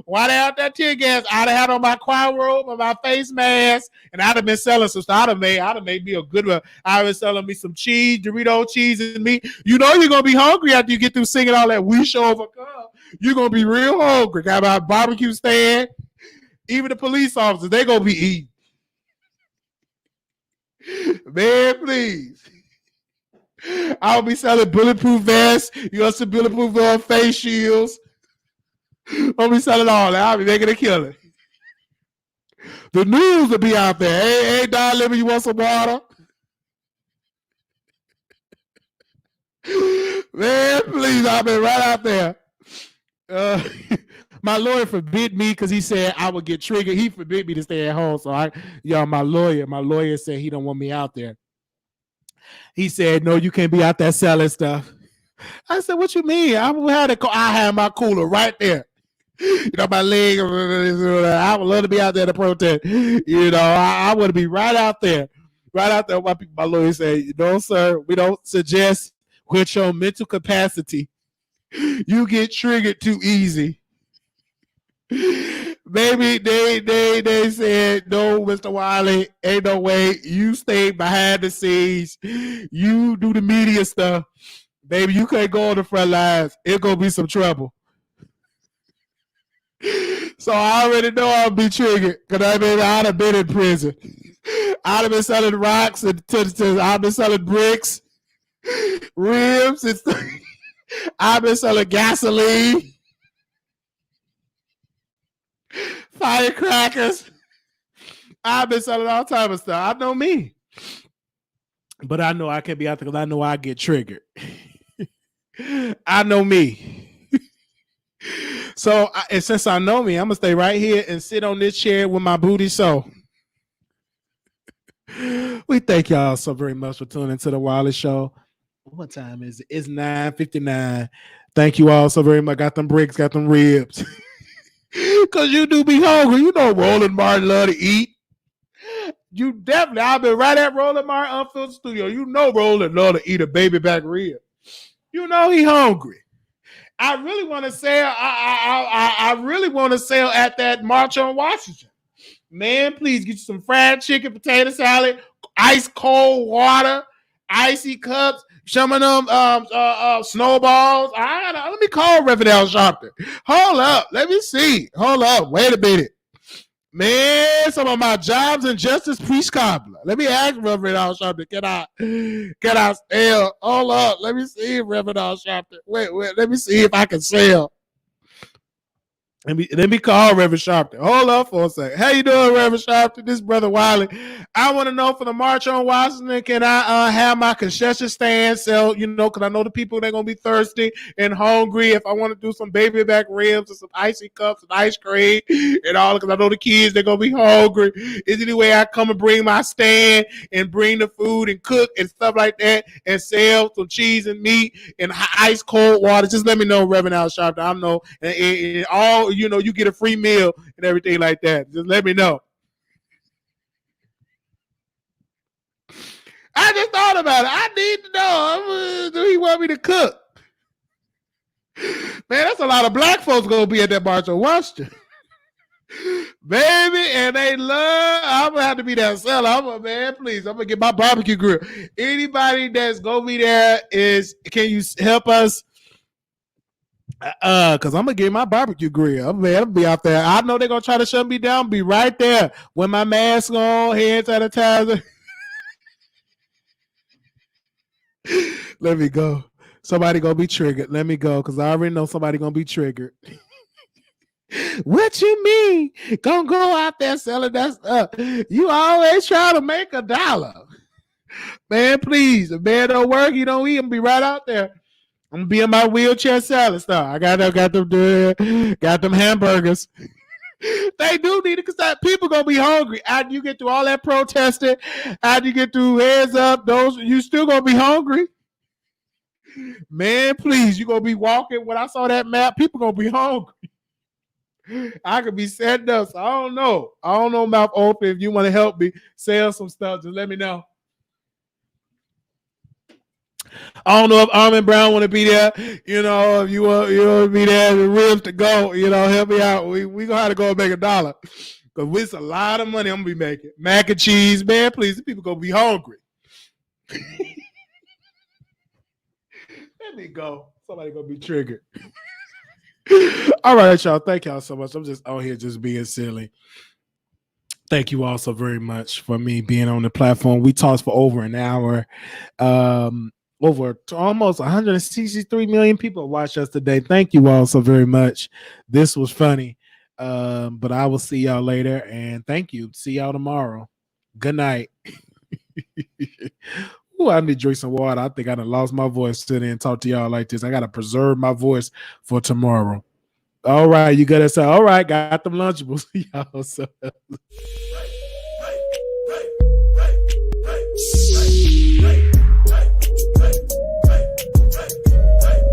While they out there tear gas, I'd have had on my choir robe and my face mask, and I'd have been selling some stuff. I'd have made me a good one. I'd been selling me some cheese, Dorito cheese and meat. You're gonna be hungry after you get through singing all that We Show Overcome. You're gonna be real hungry. Got my barbecue stand. Even the police officers, they gonna be eating. Man, please. I'll be selling bulletproof vests. You got some bulletproof face shields. I'll be selling all that. I'll be making a killing. The news will be out there. Hey, Don Lemon, you want some water? Man, please, I'll be right out there. My lawyer forbid me because he said I would get triggered. He forbid me to stay at home. So my lawyer said he don't want me out there. He said, no, you can't be out there selling stuff. I said, what you mean? I had my cooler right there. My leg. I would love to be out there to protest. I want to be right out there. Right out there. My lawyer said, no, sir, we don't suggest with your mental capacity. You get triggered too easy. Maybe they said, no, Mr. Wiley, ain't no way. You stay behind the scenes. You do the media stuff. Baby, you can't go on the front lines. It's going to be some trouble. So I already know I'll be triggered because I'd have been in prison. I'd have been selling rocks and I've been selling bricks, ribs, and stuff. I've been selling gasoline, firecrackers. I've been selling all type of stuff. I know me. But I know I can't be out there because I know I get triggered. I know me. So, and since I know me, I'm going to stay right here and sit on this chair with my booty so. We thank y'all so very much for tuning into the Wiley Show. What time is it? It's 9:59. Thank you all so very much. Got them bricks, got them ribs. Because you do be hungry. You know Roland Martin love to eat. You definitely, I've been right at Roland Martin Unfiltered Studio. You know Roland love to eat a baby back rib. You know he hungry. I really want to sell. I really want to sell at that March on Washington. Man, please get you some fried chicken, potato salad, ice cold water, icy cups, some of them snowballs. Let me call Reverend Al Sharpton. Hold up. Let me see. Hold up. Wait a minute. Man, some of my jobs and justice pre-cobbler. Let me ask Reverend Al Sharpton. Can I sell? Hold up. Let me see, Reverend Al Sharpton. Wait. Let me see if I can sell. Let me call Reverend Sharpton. Hold up for a second. How you doing, Reverend Sharpton? This is Brother Wiley. I want to know for the March on Washington, can I have my concession stand sell, because I know the people, they're going to be thirsty and hungry. If I want to do some baby back ribs and some icy cups and ice cream and all, because I know the kids, they're going to be hungry. Is there any way I come and bring my stand and bring the food and cook and stuff like that and sell some cheese and meat and ice cold water? Just let me know, Reverend Al Sharpton. I know. And all, you get a free meal and everything like that. Just let me know. I just thought about it. I need to know. Do he want me to cook? Man, that's a lot of black folks going to be at that March on Washington. Baby, and they love, I'm going to have to be that seller. Man, please, I'm going to get my barbecue grill. Anybody that's going to be there can you help us? Because I'm gonna get my barbecue grill. I'll be out there. I know they're gonna try to shut me down. Be right there with my mask on, hand sanitizer. Let me go. Somebody gonna be triggered. Let me go, because I already know somebody gonna be triggered. What you mean? Gonna go out there selling that stuff? You always try to make $1. Man, please. If man don't work, you don't eat. I'm gonna be right out there. I'm gonna be in my wheelchair salad stuff. I got them hamburgers. They do need it, because people gonna be hungry after you get through all that protesting. After you get through heads up, you still gonna be hungry. Man, please, you gonna be walking. When I saw that map, people gonna be hungry. I could be setting up. So I don't know, mouth open. If you want to help me sell some stuff, just let me know. I don't know if Armon Brown want to be there. If you want to be there, the ribs to go. Help me out. We gonna have to go and make $1, because it's a lot of money I'm gonna be making. Mac and cheese, man. Please, the people gonna be hungry. Let me go. Somebody gonna be triggered. All right, y'all. Thank y'all so much. I'm just out here just being silly. Thank you all so very much for me being on the platform. We talked for over an hour. Over almost 163 million people watched us today. Thank you all so very much. This was funny. But I will see y'all later. And thank you. See y'all tomorrow. Good night. Ooh, I need to drink some water. I think I done lost my voice today and talk to y'all like this. I got to preserve my voice for tomorrow. All right. You got to say, all right, got them Lunchables. Y'all so